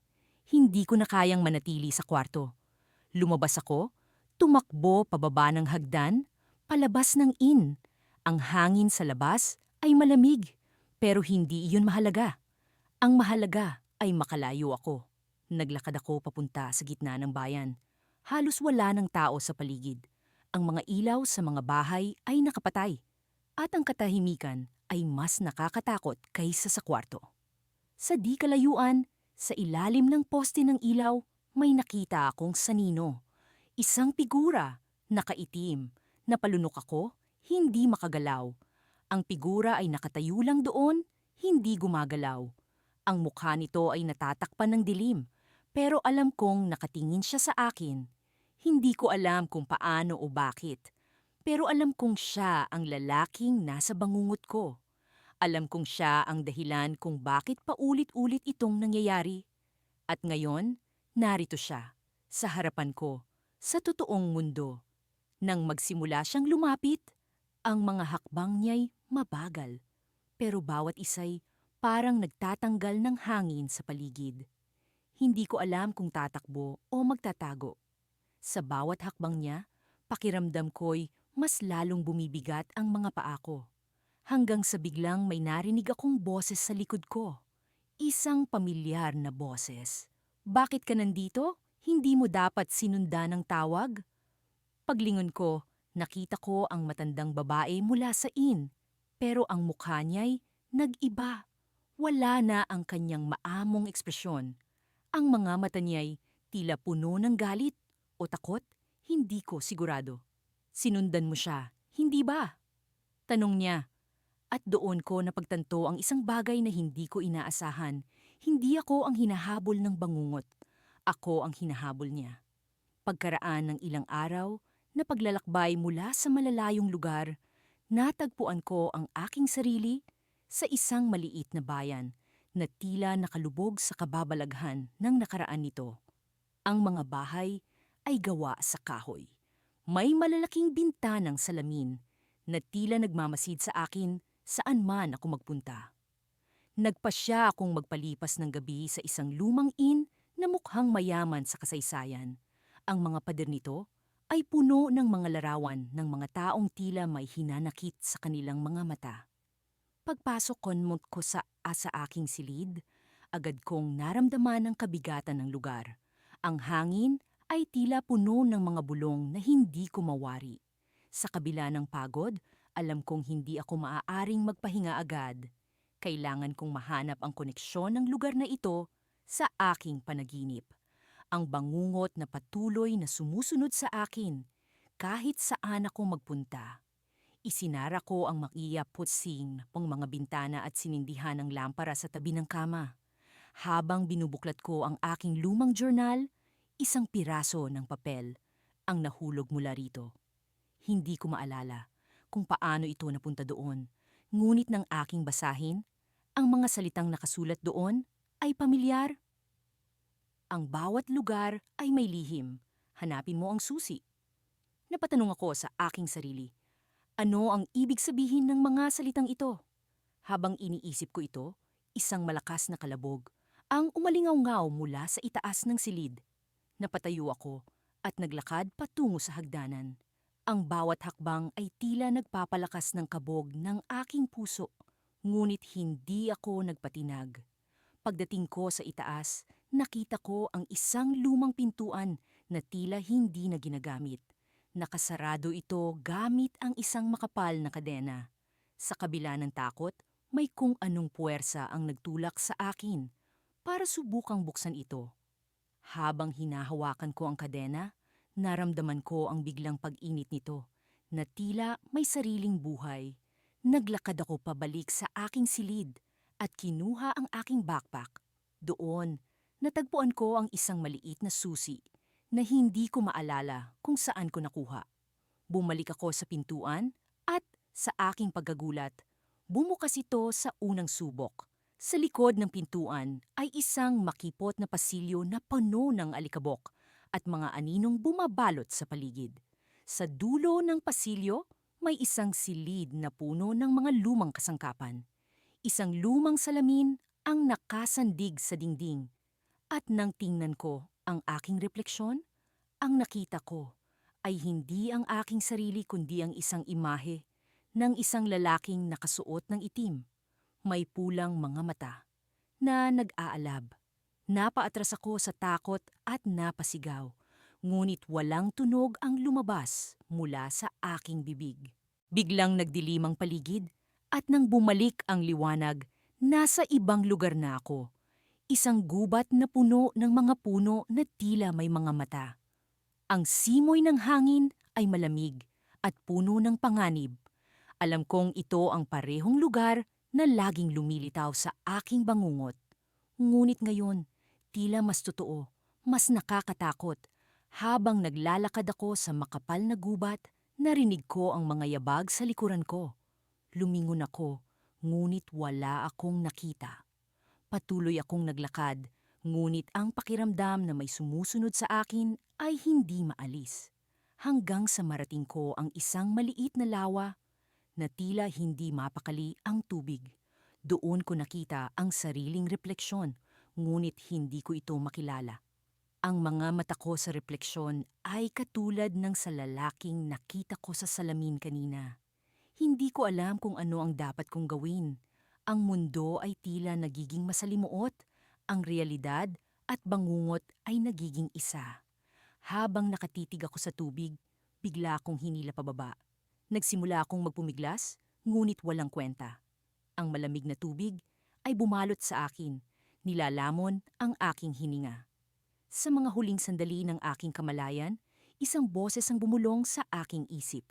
Hindi ko na kayang manatili sa kwarto. Lumabas ako, tumakbo pababa ng hagdan, palabas ng inn. Ang hangin sa labas ay malamig, pero hindi iyon mahalaga. Ang mahalaga ay makalayo ako. Naglakad ako papunta sa gitna ng bayan. Halos wala ng tao sa paligid. Ang mga ilaw sa mga bahay ay nakapatay. At ang katahimikan ay mas nakakatakot kaysa sa kwarto. Sa di kalayuan, sa ilalim ng poste ng ilaw, may nakita akong sanino. Isang figura, nakaitim. Napalunok ako, hindi makagalaw. Ang figura ay nakatayo lang doon, hindi gumagalaw. Ang mukha nito ay natatakpan ng dilim, pero alam kong nakatingin siya sa akin. Hindi ko alam kung paano o bakit. Pero alam kong siya ang lalaking nasa bangungot ko. Alam kong siya ang dahilan kung bakit paulit-ulit itong nangyayari. At ngayon, narito siya, sa harapan ko, sa totoong mundo. Nang magsimula siyang lumapit, ang mga hakbang niya'y mabagal. Pero bawat isa'y parang nagtatanggal ng hangin sa paligid. Hindi ko alam kung tatakbo o magtatago. Sa bawat hakbang niya, pakiramdam ko'y mas lalong bumibigat ang mga paa ko. Hanggang sa biglang may narinig akong boses sa likod ko. Isang pamilyar na boses. Bakit ka nandito? Hindi mo dapat sinundan ng tawag? Paglingon ko, nakita ko ang matandang babae mula sa inn. Pero ang mukha niya'y nag-iba. Wala na ang kanyang maamong ekspresyon. Ang mga mata niya'y tila puno ng galit o takot, hindi ko sigurado. Sinundan mo siya, hindi ba? Tanong niya. At doon ko napagtanto ang isang bagay na hindi ko inaasahan. Hindi ako ang hinahabol ng bangungot. Ako ang hinahabol niya. Pagkaraan ng ilang araw na paglalakbay mula sa malalayong lugar, natagpuan ko ang aking sarili sa isang maliit na bayan na tila nakalubog sa kababalaghan ng nakaraan nito. Ang mga bahay ay gawa sa kahoy. May malalaking bintanang salamin na tila nagmamasid sa akin saan man ako magpunta. Nagpasya akong magpalipas ng gabi sa isang lumang inn na mukhang mayaman sa kasaysayan. Ang mga pader nito ay puno ng mga larawan ng mga taong tila may hinanakit sa kanilang mga mata. Pagpasok ko sa aking silid, agad kong naramdaman ang kabigatan ng lugar. Ang hangin ay tila puno ng mga bulong na hindi ko mawari. Sa kabila ng pagod, alam kong hindi ako maaaring magpahinga agad. Kailangan kong mahanap ang koneksyon ng lugar na ito sa aking panaginip. Ang bangungot na patuloy na sumusunod sa akin kahit saan ako magpunta. Isinara ko ang makiyaputsing pang mga bintana at sinindihan ng lampara sa tabi ng kama. Habang binubuklat ko ang aking lumang journal, isang piraso ng papel ang nahulog mula rito. Hindi ko maalala kung paano ito napunta doon, ngunit nang aking basahin, ang mga salitang nakasulat doon ay pamilyar. Ang bawat lugar ay may lihim. Hanapin mo ang susi. Napatanong ako sa aking sarili. Ano ang ibig sabihin ng mga salitang ito? Habang iniisip ko ito, isang malakas na kalabog ang umalingaw-ngaw mula sa itaas ng silid. Napatayo ako at naglakad patungo sa hagdanan. Ang bawat hakbang ay tila nagpapalakas ng kabog ng aking puso, ngunit hindi ako nagpatinag. Pagdating ko sa itaas, nakita ko ang isang lumang pintuan na tila hindi na ginagamit. Nakasarado ito gamit ang isang makapal na kadena. Sa kabila ng takot, may kung anong puwersa ang nagtulak sa akin para subukang buksan ito. Habang hinahawakan ko ang kadena, naramdaman ko ang biglang pag-init nito na tila may sariling buhay. Naglakad ako pabalik sa aking silid at kinuha ang aking backpack. Doon, natagpuan ko ang isang maliit na susi na hindi ko maalala kung saan ko nakuha. Bumalik ako sa pintuan at sa aking pagkagulat, bumukas ito sa unang subok. Sa likod ng pintuan ay isang makipot na pasilyo na puno ng alikabok at mga aninong bumabalot sa paligid. Sa dulo ng pasilyo, may isang silid na puno ng mga lumang kasangkapan. Isang lumang salamin ang nakasandig sa dingding. At nang tingnan ko ang aking refleksyon, ang nakita ko ay hindi ang aking sarili kundi ang isang imahe ng isang lalaking nakasuot ng itim. May pulang mga mata na nag-aalab. Napaatras ako sa takot at napasigaw, ngunit walang tunog ang lumabas mula sa aking bibig. Biglang nagdilim ang paligid at nang bumalik ang liwanag, nasa ibang lugar na ako. Isang gubat na puno ng mga puno na tila may mga mata. Ang simoy ng hangin ay malamig at puno ng panganib. Alam kong ito ang parehong lugar na laging lumilitaw sa aking bangungot. Ngunit ngayon, tila mas totoo, mas nakakatakot. Habang naglalakad ako sa makapal na gubat, narinig ko ang mga yabag sa likuran ko. Lumingon ako, ngunit wala akong nakita. Patuloy akong naglakad, ngunit ang pakiramdam na may sumusunod sa akin ay hindi maalis. Hanggang sa marating ko ang isang maliit na lawa na tila hindi mapakali ang tubig. Doon ko nakita ang sariling refleksyon, ngunit hindi ko ito makilala. Ang mga mata ko sa refleksyon ay katulad ng sa lalaking nakita ko sa salamin kanina. Hindi ko alam kung ano ang dapat kong gawin. Ang mundo ay tila nagiging masalimuot, ang realidad at bangungot ay nagiging isa. Habang nakatitig ako sa tubig, bigla akong hinila pababa. Nagsimula akong magpumiglas, ngunit walang kwenta. Ang malamig na tubig ay bumalot sa akin, nilalamon ang aking hininga. Sa mga huling sandali ng aking kamalayan, isang boses ang bumulong sa aking isip.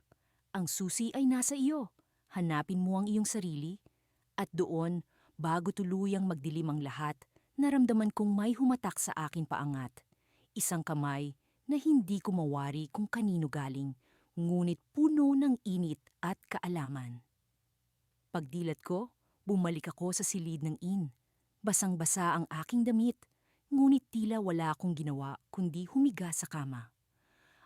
Ang susi ay nasa iyo. Hanapin mo ang iyong sarili. At doon, bago tuluyang magdilim ang lahat, naramdaman kong may humatak sa akin paangat. Isang kamay na hindi ko mawari kung kanino galing, ngunit puno ng init at kaalaman. Pagdilat ko, bumalik ako sa silid ng inn. Basang-basa ang aking damit, ngunit tila wala akong ginawa kundi humiga sa kama.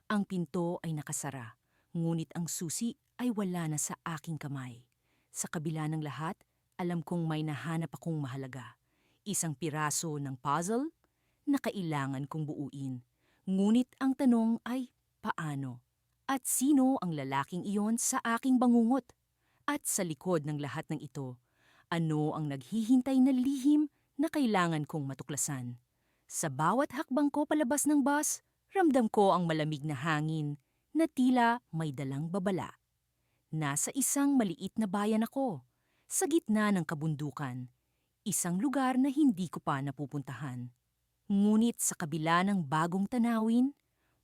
Ang pinto ay nakasara, ngunit ang susi ay wala na sa aking kamay. Sa kabila ng lahat, alam kong may nahanap akong mahalaga. Isang piraso ng puzzle na kailangan kong buuin. Ngunit ang tanong ay, paano? At sino ang lalaking iyon sa aking bangungot? At sa likod ng lahat ng ito, ano ang naghihintay na lihim na kailangan kong matuklasan? Sa bawat hakbang ko palabas ng bus, ramdam ko ang malamig na hangin na tila may dalang babala. Nasa isang maliit na bayan ako, sa gitna ng kabundukan, isang lugar na hindi ko pa napupuntahan. Ngunit sa kabila ng bagong tanawin,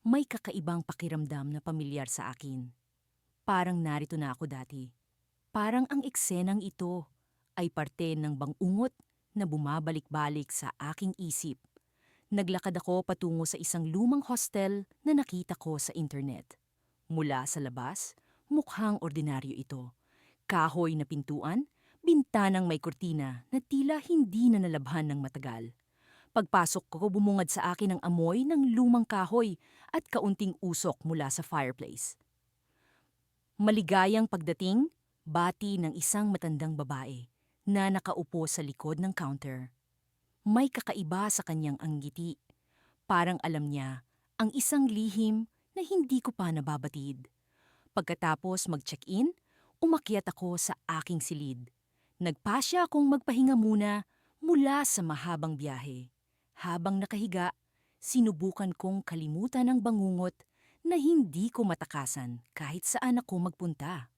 may kakaibang pakiramdam na pamilyar sa akin. Parang narito na ako dati. Parang ang eksenang ito ay parte ng bangungot na bumabalik-balik sa aking isip. Naglakad ako patungo sa isang lumang hostel na nakita ko sa internet. Mula sa labas, mukhang ordinaryo ito. Kahoy na pintuan, bintanang may kurtina na tila hindi na nalabhan ng matagal. Pagpasok ko, bumungad sa akin ang amoy ng lumang kahoy at kaunting usok mula sa fireplace. Maligayang pagdating, bati ng isang matandang babae na nakaupo sa likod ng counter. May kakaiba sa kanyang anggiti. Parang alam niya ang isang lihim na hindi ko pa nababatid. Pagkatapos mag-check-in, umakyat ako sa aking silid. Nagpasya akong magpahinga muna mula sa mahabang biyahe. Habang nakahiga, sinubukan kong kalimutan ang bangungot na hindi ko matakasan kahit saan ako magpunta.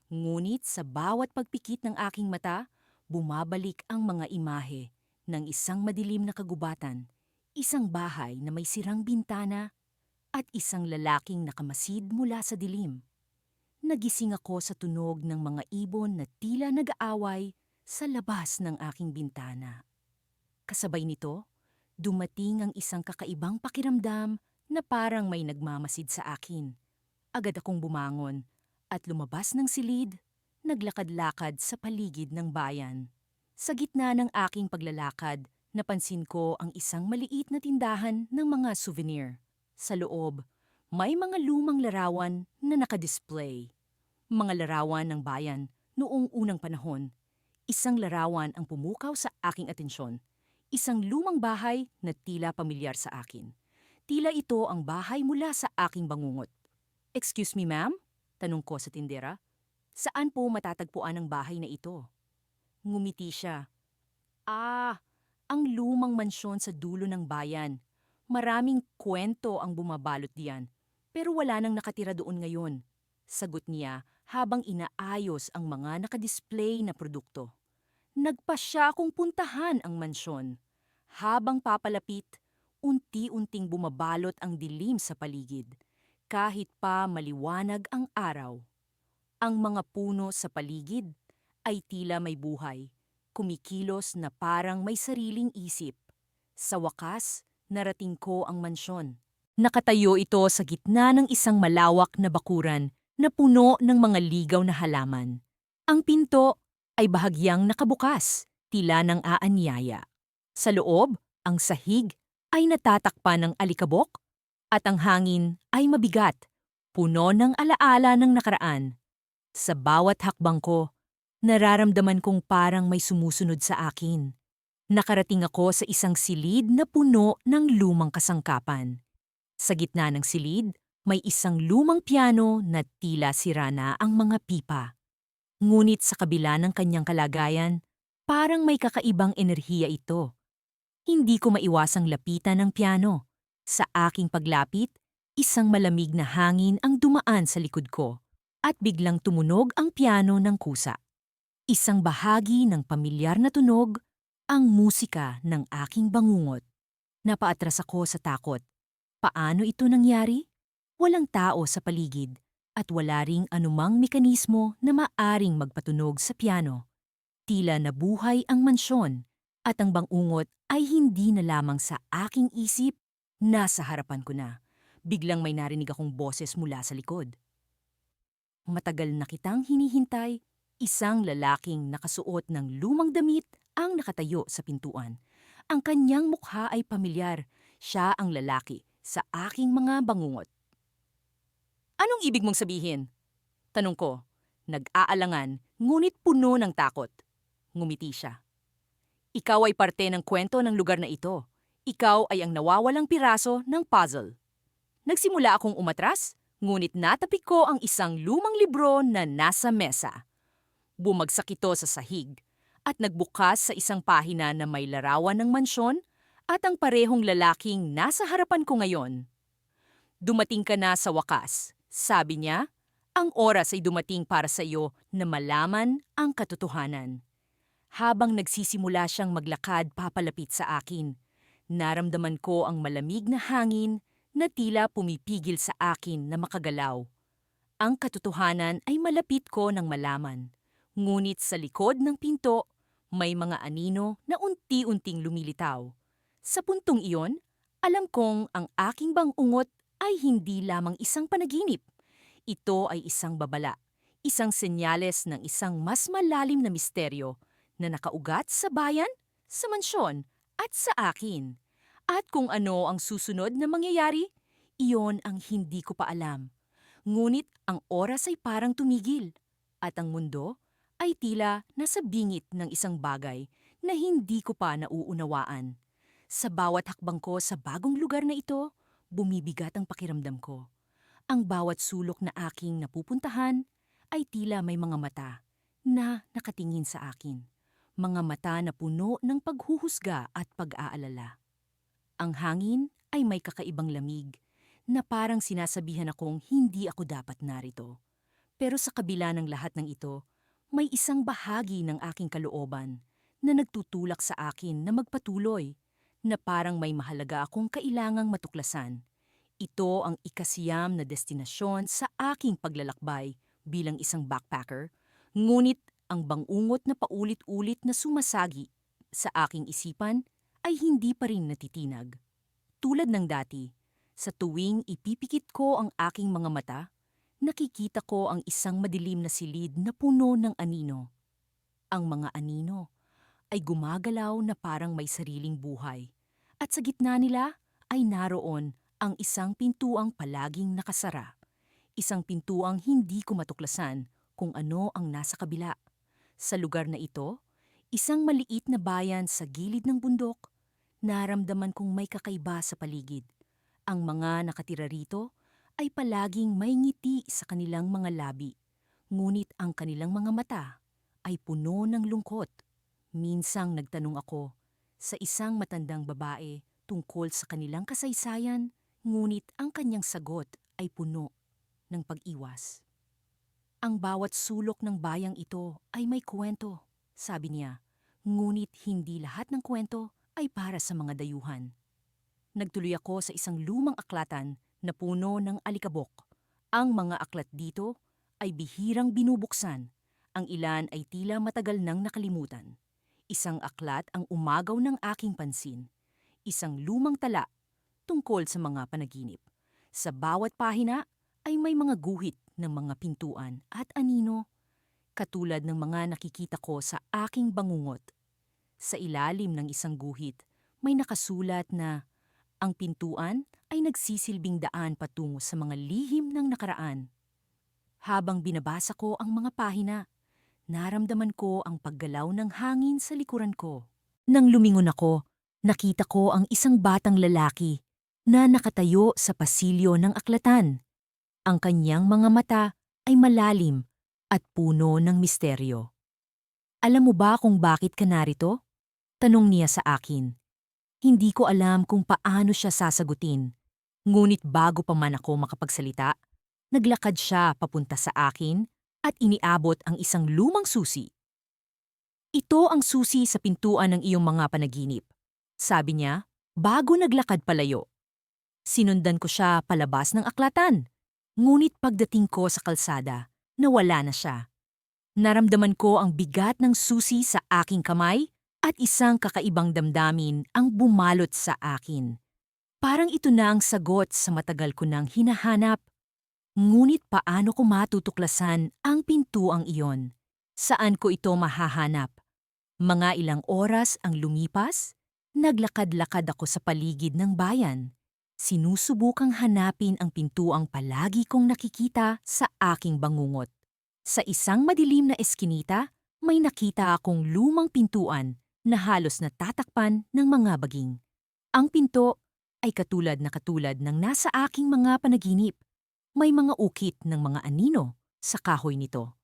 Ngunit sa bawat pagpikit ng aking mata, bumabalik ang mga imahe ng isang madilim na kagubatan, isang bahay na may sirang bintana, at isang lalaking nakamasid mula sa dilim. Nagising ako sa tunog ng mga ibon na tila nag-aaway sa labas ng aking bintana. Kasabay nito, dumating ang isang kakaibang pakiramdam na parang may nagmamasid sa akin. Agad akong bumangon at lumabas ng silid, naglakad-lakad sa paligid ng bayan. Sa gitna ng aking paglalakad, napansin ko ang isang maliit na tindahan ng mga souvenir. Sa loob, may mga lumang larawan na nakadisplay. Mga larawan ng bayan noong unang panahon. Isang larawan ang pumukaw sa aking atensyon. Isang lumang bahay na tila pamilyar sa akin. Tila ito ang bahay mula sa aking bangungot. "Excuse me, ma'am?" tanong ko sa tindera. "Saan po matatagpuan ang bahay na ito?" Ngumiti siya. Ang lumang mansyon sa dulo ng bayan. Maraming kwento ang bumabalot diyan, pero wala nang nakatira doon ngayon." Sagot niya habang inaayos ang mga nakadisplay na produkto. Nagpasya akong puntahan ang mansyon. Habang papalapit, unti-unting bumabalot ang dilim sa paligid, kahit pa maliwanag ang araw. Ang mga puno sa paligid ay tila may buhay, kumikilos na parang may sariling isip. Sa wakas, narating ko ang mansyon. Nakatayo ito sa gitna ng isang malawak na bakuran na puno ng mga ligaw na halaman. Ang pinto ay bahagyang nakabukas, tila ng aanyaya. Sa loob, ang sahig ay natatakpan ng alikabok at ang hangin ay mabigat, puno ng alaala ng nakaraan. Sa bawat hakbang ko, nararamdaman kong parang may sumusunod sa akin. Nakarating ako sa isang silid na puno ng lumang kasangkapan. Sa gitna ng silid, may isang lumang piano na tila sira na ang mga pipa. Ngunit sa kabila ng kanyang kalagayan, parang may kakaibang enerhiya ito. Hindi ko maiwasang lapitan ng piano. Sa aking paglapit, isang malamig na hangin ang dumaan sa likod ko at biglang tumunog ang piano ng kusa. Isang bahagi ng pamilyar na tunog Ang musika ng aking bangungot. Napaatras ako sa takot. Paano ito nangyari? Walang tao sa paligid at wala ring anumang mekanismo na maaring magpatunog sa piano. Tila nabuhay ang mansyon at ang bangungot ay hindi na lamang sa aking isip, nasa harapan ko na. Biglang may narinig akong boses mula sa likod. Matagal na kitang hinihintay, isang lalaking nakasuot ng lumang damit ang nakatayo sa pintuan. Ang kanyang mukha ay pamilyar. Siya ang lalaki sa aking mga bangungot. Anong ibig mong sabihin? Tanong ko, nag-aalangan ngunit puno ng takot. Ngumiti siya. Ikaw ay parte ng kwento ng lugar na ito. Ikaw ay ang nawawalang piraso ng puzzle. Nagsimula akong umatras, ngunit natapik ko ang isang lumang libro na nasa mesa. Bumagsak ito sa sahig at nagbukas sa isang pahina na may larawan ng mansyon at ang parehong lalaking nasa harapan ko ngayon. Dumating ka na sa wakas, sabi niya. Ang oras ay dumating para sa iyo na malaman ang katotohanan. Habang nagsisimula siyang maglakad papalapit sa akin, naramdaman ko ang malamig na hangin na tila pumipigil sa akin na makagalaw. Ang katotohanan ay malapit ko nang malaman. Ngunit sa likod ng pinto, may mga anino na unti-unting lumilitaw. Sa puntong iyon, alam kong ang aking bangungot ay hindi lamang isang panaginip. Ito ay isang babala, isang senyales ng isang mas malalim na misteryo na nakaugat sa bayan, sa mansyon, at sa akin. At kung ano ang susunod na mangyayari, iyon ang hindi ko pa alam. Ngunit ang oras ay parang tumigil, at ang mundo ay tila nasa bingit ng isang bagay na hindi ko pa nauunawaan. Sa bawat hakbang ko sa bagong lugar na ito, bumibigat ang pakiramdam ko. Ang bawat sulok na aking napupuntahan ay tila may mga mata na nakatingin sa akin. Mga mata na puno ng paghuhusga at pag-aalala. Ang hangin ay may kakaibang lamig na parang sinasabihan akong hindi ako dapat narito. Pero sa kabila ng lahat ng ito, may isang bahagi ng aking kalooban na nagtutulak sa akin na magpatuloy, na parang may mahalaga akong kailangang matuklasan. Ito ang ikasiyam na destinasyon sa aking paglalakbay bilang isang backpacker, ngunit ang bangungot na paulit-ulit na sumasagi sa aking isipan ay hindi pa rin natitinag. Tulad ng dati, sa tuwing ipipikit ko ang aking mga mata, nakikita ko ang isang madilim na silid na puno ng anino. Ang mga anino ay gumagalaw na parang may sariling buhay, at sa gitna nila ay naroon ang isang pintuang palaging nakasara. Isang pintuang hindi ko matuklasan kung ano ang nasa kabila. Sa lugar na ito, isang maliit na bayan sa gilid ng bundok, naramdaman kong may kakaiba sa paligid. Ang mga nakatira rito ay palaging may ngiti sa kanilang mga labi, ngunit ang kanilang mga mata ay puno ng lungkot. Minsang nagtanong ako sa isang matandang babae tungkol sa kanilang kasaysayan, ngunit ang kanyang sagot ay puno ng pag-iwas. Ang bawat sulok ng bayang ito ay may kwento, sabi niya, ngunit hindi lahat ng kwento ay para sa mga dayuhan. Nagtuloy ako sa isang lumang aklatan na puno ng alikabok. Ang mga aklat dito ay bihirang binubuksan. Ang ilan ay tila matagal nang nakalimutan. Isang aklat ang umagaw ng aking pansin. Isang lumang tala tungkol sa mga panaginip. Sa bawat pahina ay may mga guhit ng mga pintuan at anino, katulad ng mga nakikita ko sa aking bangungot. Sa ilalim ng isang guhit, may nakasulat na ang pintuan ay nagsisilbing daan patungo sa mga lihim ng nakaraan. Habang binabasa ko ang mga pahina, naramdaman ko ang paggalaw ng hangin sa likuran ko. Nang lumingon ako, nakita ko ang isang batang lalaki na nakatayo sa pasilyo ng aklatan. Ang kanyang mga mata ay malalim at puno ng misteryo. Alam mo ba kung bakit ka narito? Tanong niya sa akin. Hindi ko alam kung paano siya sasagutin. Ngunit bago pa man ako makapagsalita, naglakad siya papunta sa akin at iniabot ang isang lumang susi. Ito ang susi sa pintuan ng iyong mga panaginip. Sabi niya, bago naglakad palayo. Sinundan ko siya palabas ng aklatan. Ngunit pagdating ko sa kalsada, nawala na siya. Naramdaman ko ang bigat ng susi sa aking kamay at isang kakaibang damdamin ang bumalot sa akin. Parang ito na ang sagot sa matagal ko nang hinahanap. Ngunit paano ko matutuklasan ang pintuang iyon? Saan ko ito mahahanap? Mga ilang oras ang lumipas, naglakad-lakad ako sa paligid ng bayan. Sinusubukang hanapin ang pintuang palagi kong nakikita sa aking bangungot. Sa isang madilim na eskinita, may nakita akong lumang pintuan na halos natatakpan ng mga baging. Ang pinto ay katulad ng nasa aking mga panaginip. May mga ukit ng mga anino sa kahoy nito.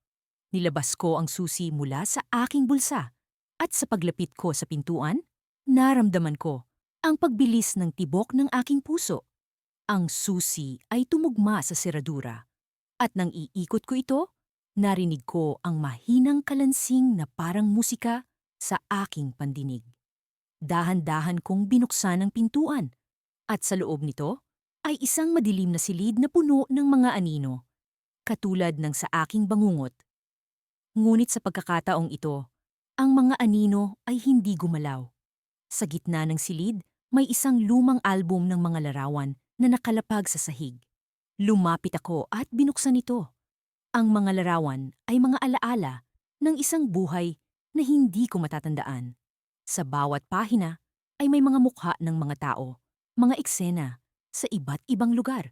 Nilabas ko ang susi mula sa aking bulsa at sa paglapit ko sa pintuan, naramdaman ko ang pagbilis ng tibok ng aking puso. Ang susi ay tumugma sa seradura at nang iikot ko ito, narinig ko ang mahinang kalansing na parang musika sa aking pandinig. Dahan-dahan kong binuksan ang pintuan at sa loob nito ay isang madilim na silid na puno ng mga anino, katulad ng sa aking bangungot. Ngunit sa pagkakataong ito, ang mga anino ay hindi gumalaw. Sa gitna ng silid, may isang lumang album ng mga larawan na nakalapag sa sahig. Lumapit ako at binuksan ito. Ang mga larawan ay mga alaala ng isang buhay na hindi ko matatandaan. Sa bawat pahina ay may mga mukha ng mga tao, mga eksena sa iba't ibang lugar.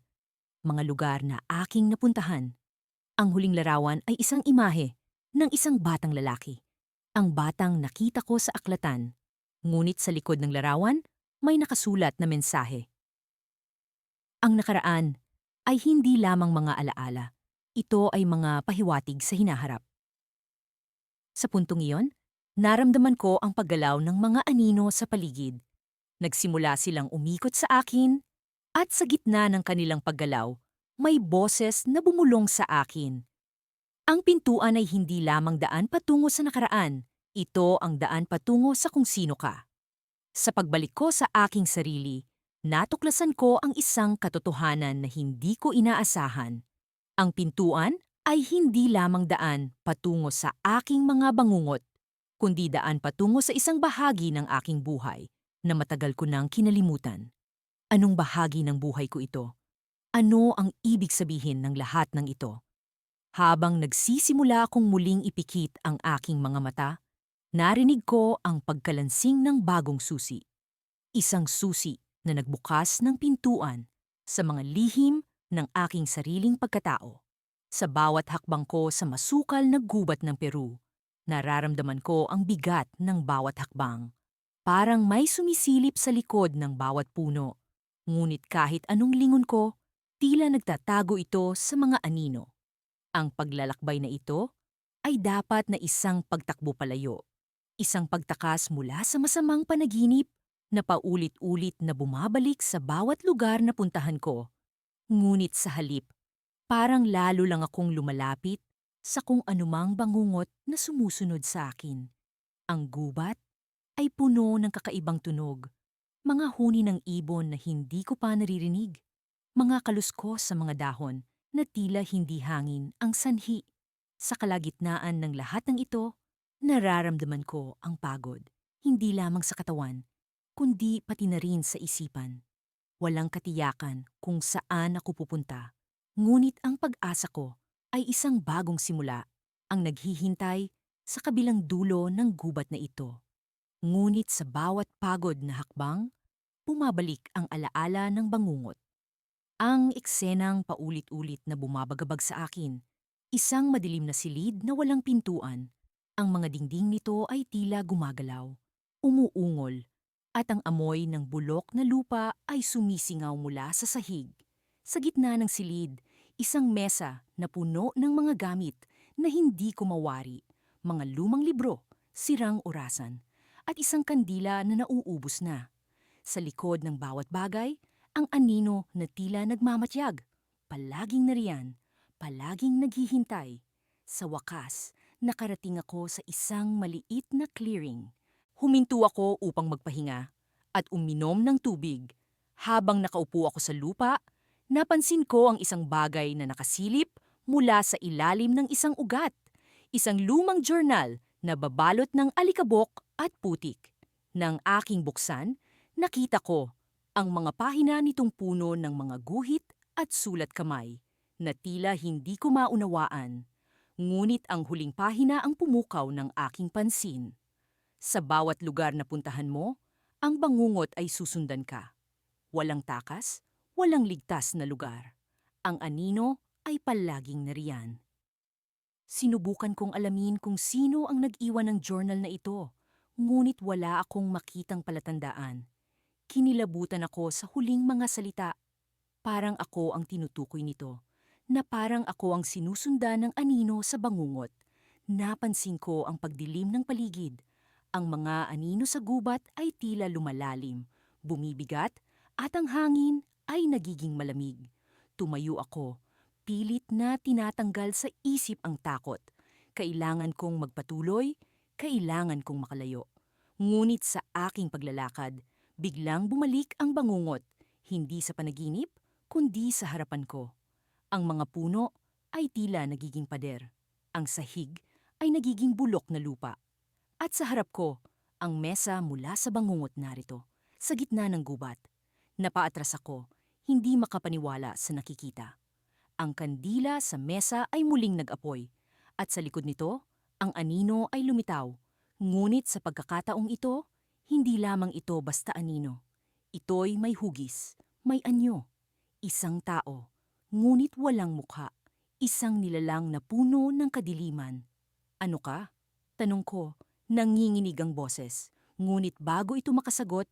Mga lugar na aking napuntahan. Ang huling larawan ay isang imahe ng isang batang lalaki. Ang batang nakita ko sa aklatan. Ngunit sa likod ng larawan, may nakasulat na mensahe. Ang nakaraan ay hindi lamang mga alaala. Ito ay mga pahiwatig sa hinaharap. Sa puntong iyon, naramdaman ko ang paggalaw ng mga anino sa paligid. Nagsimula silang umikot sa akin at sa gitna ng kanilang paggalaw, may boses na bumulong sa akin. Ang pintuan ay hindi lamang daan patungo sa nakaraan. Ito ang daan patungo sa kung sino ka. Sa pagbalik ko sa aking sarili, natuklasan ko ang isang katotohanan na hindi ko inaasahan. Ang pintuan ay hindi lamang daan patungo sa aking mga bangungot, kundi daan patungo sa isang bahagi ng aking buhay na matagal ko nang kinalimutan. Anong bahagi ng buhay ko ito? Ano ang ibig sabihin ng lahat ng ito? Habang nagsisimula akong muling ipikit ang aking mga mata, narinig ko ang pagkalansing ng bagong susi. Isang susi na nagbukas ng pintuan sa mga lihim ng aking sariling pagkatao. Sa bawat hakbang ko sa masukal na gubat ng Peru, nararamdaman ko ang bigat ng bawat hakbang. Parang may sumisilip sa likod ng bawat puno. Ngunit kahit anong lingon ko, tila nagtatago ito sa mga anino. Ang paglalakbay na ito ay dapat na isang pagtakbo palayo, isang pagtakas mula sa masamang panaginip na paulit-ulit na bumabalik sa bawat lugar na puntahan ko. Ngunit sa halip, parang lalo lang akong lumalapit sa kung anumang bangungot na sumusunod sa akin. Ang gubat ay puno ng kakaibang tunog, mga huni ng ibon na hindi ko pa naririnig, mga kaluskos sa mga dahon na tila hindi hangin ang sanhi. Sa kalagitnaan ng lahat ng ito, nararamdaman ko ang pagod, hindi lamang sa katawan, kundi pati na rin sa isipan. Walang katiyakan kung saan ako pupunta, ngunit ang pag-asa ko ay isang bagong simula, ang naghihintay sa kabilang dulo ng gubat na ito. Ngunit sa bawat pagod na hakbang, bumabalik ang alaala ng bangungot. Ang eksenang paulit-ulit na bumabagabag sa akin, isang madilim na silid na walang pintuan. Ang mga dingding nito ay tila gumagalaw, umuungol, at ang amoy ng bulok na lupa ay sumisingaw mula sa sahig. Sa gitna ng silid, isang mesa na puno ng mga gamit na hindi ko mawari, mga lumang libro, sirang orasan, at isang kandila na nauubos na. Sa likod ng bawat bagay, ang anino na tila nagmamatyag, palaging nariyan, palaging naghihintay. Sa wakas, Nakarating ako sa isang maliit na clearing. Huminto ako upang magpahinga at uminom ng tubig. Habang nakaupo ako sa lupa, napansin ko ang isang bagay na nakasilip mula sa ilalim ng isang ugat. Isang lumang journal na babalot ng alikabok at putik. Nang aking buksan, nakita ko ang mga pahina nitong puno ng mga guhit at sulat kamay na tila hindi ko maunawaan. Ngunit ang huling pahina ang pumukaw ng aking pansin. Sa bawat lugar na puntahan mo, ang bangungot ay susundan ka. Walang takas, walang ligtas na lugar. Ang anino ay palaging nariyan. Sinubukan kong alamin kung sino ang nag-iwan ng journal na ito, ngunit wala akong makitang palatandaan. Kinilabutan ako sa huling mga salita. Parang ako ang tinutukoy nito, na parang ako ang sinusundan ng anino sa bangungot. Napansin ko ang pagdilim ng paligid. Ang mga anino sa gubat ay tila lumalalim, bumibigat, at ang hangin ay nagiging malamig. Tumayo ako, pilit na tinatanggal sa isip ang takot. Kailangan kong magpatuloy, kailangan kong makalayo. Ngunit sa aking paglalakad, biglang bumalik ang bangungot, hindi sa panaginip, kundi sa harapan ko. Ang mga puno ay tila nagiging pader. Ang sahig ay nagiging bulok na lupa. At sa harap ko, ang mesa mula sa bangungot narito, sa gitna ng gubat. Napaatras ako, hindi makapaniwala sa nakikita. Ang kandila sa mesa ay muling nag-apoy, at sa likod nito, ang anino ay lumitaw. Ngunit sa pagkakataong ito, hindi lamang ito basta anino. Ito'y may hugis, may anyo, isang tao, ngunit walang mukha, isang nilalang na puno ng kadiliman. Ano ka? Tanong ko, nanginginig ang boses. Ngunit bago ito makasagot,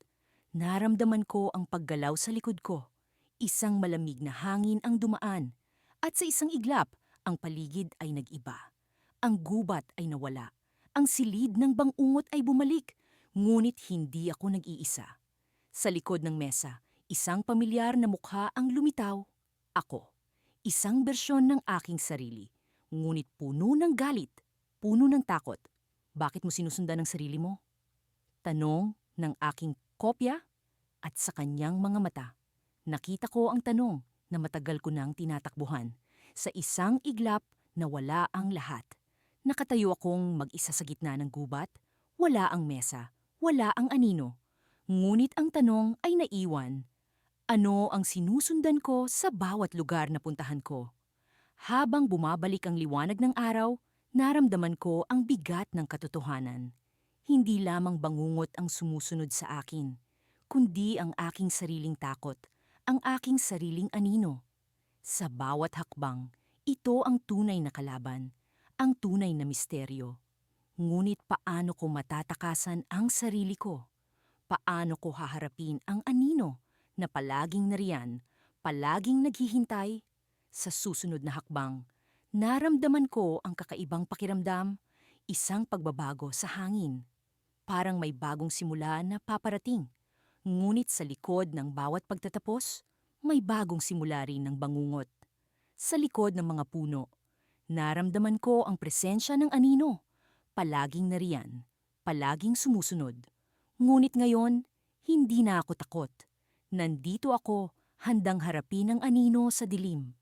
naramdaman ko ang paggalaw sa likod ko. Isang malamig na hangin ang dumaan. At sa isang iglap, ang paligid ay nag-iba. Ang gubat ay nawala. Ang silid ng bangungot ay bumalik. Ngunit hindi ako nag-iisa. Sa likod ng mesa, isang pamilyar na mukha ang lumitaw. Ako. Isang bersyon ng aking sarili. Ngunit puno ng galit, puno ng takot. Bakit mo sinusundan ang sarili mo? Tanong ng aking kopya at sa kanyang mga mata. Nakita ko ang tanong na matagal ko nang tinatakbuhan. Sa isang iglap na wala ang lahat. Nakatayo akong mag-isa sa gitna ng gubat. Wala ang mesa, wala ang anino. Ngunit ang tanong ay naiwan. Ano ang sinusundan ko sa bawat lugar na puntahan ko? Habang bumabalik ang liwanag ng araw, naramdaman ko ang bigat ng katotohanan. Hindi lamang bangungot ang sumusunod sa akin, kundi ang aking sariling takot, ang aking sariling anino. Sa bawat hakbang, ito ang tunay na kalaban, ang tunay na misteryo. Ngunit paano ko matatakasan ang sarili ko? Paano ko haharapin ang anino na palaging nariyan, palaging naghihintay? Sa susunod na hakbang, naramdaman ko ang kakaibang pakiramdam, isang pagbabago sa hangin. Parang may bagong simula na paparating. Ngunit sa likod ng bawat pagtatapos, may bagong simula rin ng bangungot. Sa likod ng mga puno, naramdaman ko ang presensya ng anino. Palaging nariyan, palaging sumusunod. Ngunit ngayon, hindi na ako takot. Nandito ako, handang harapin ang anino sa dilim.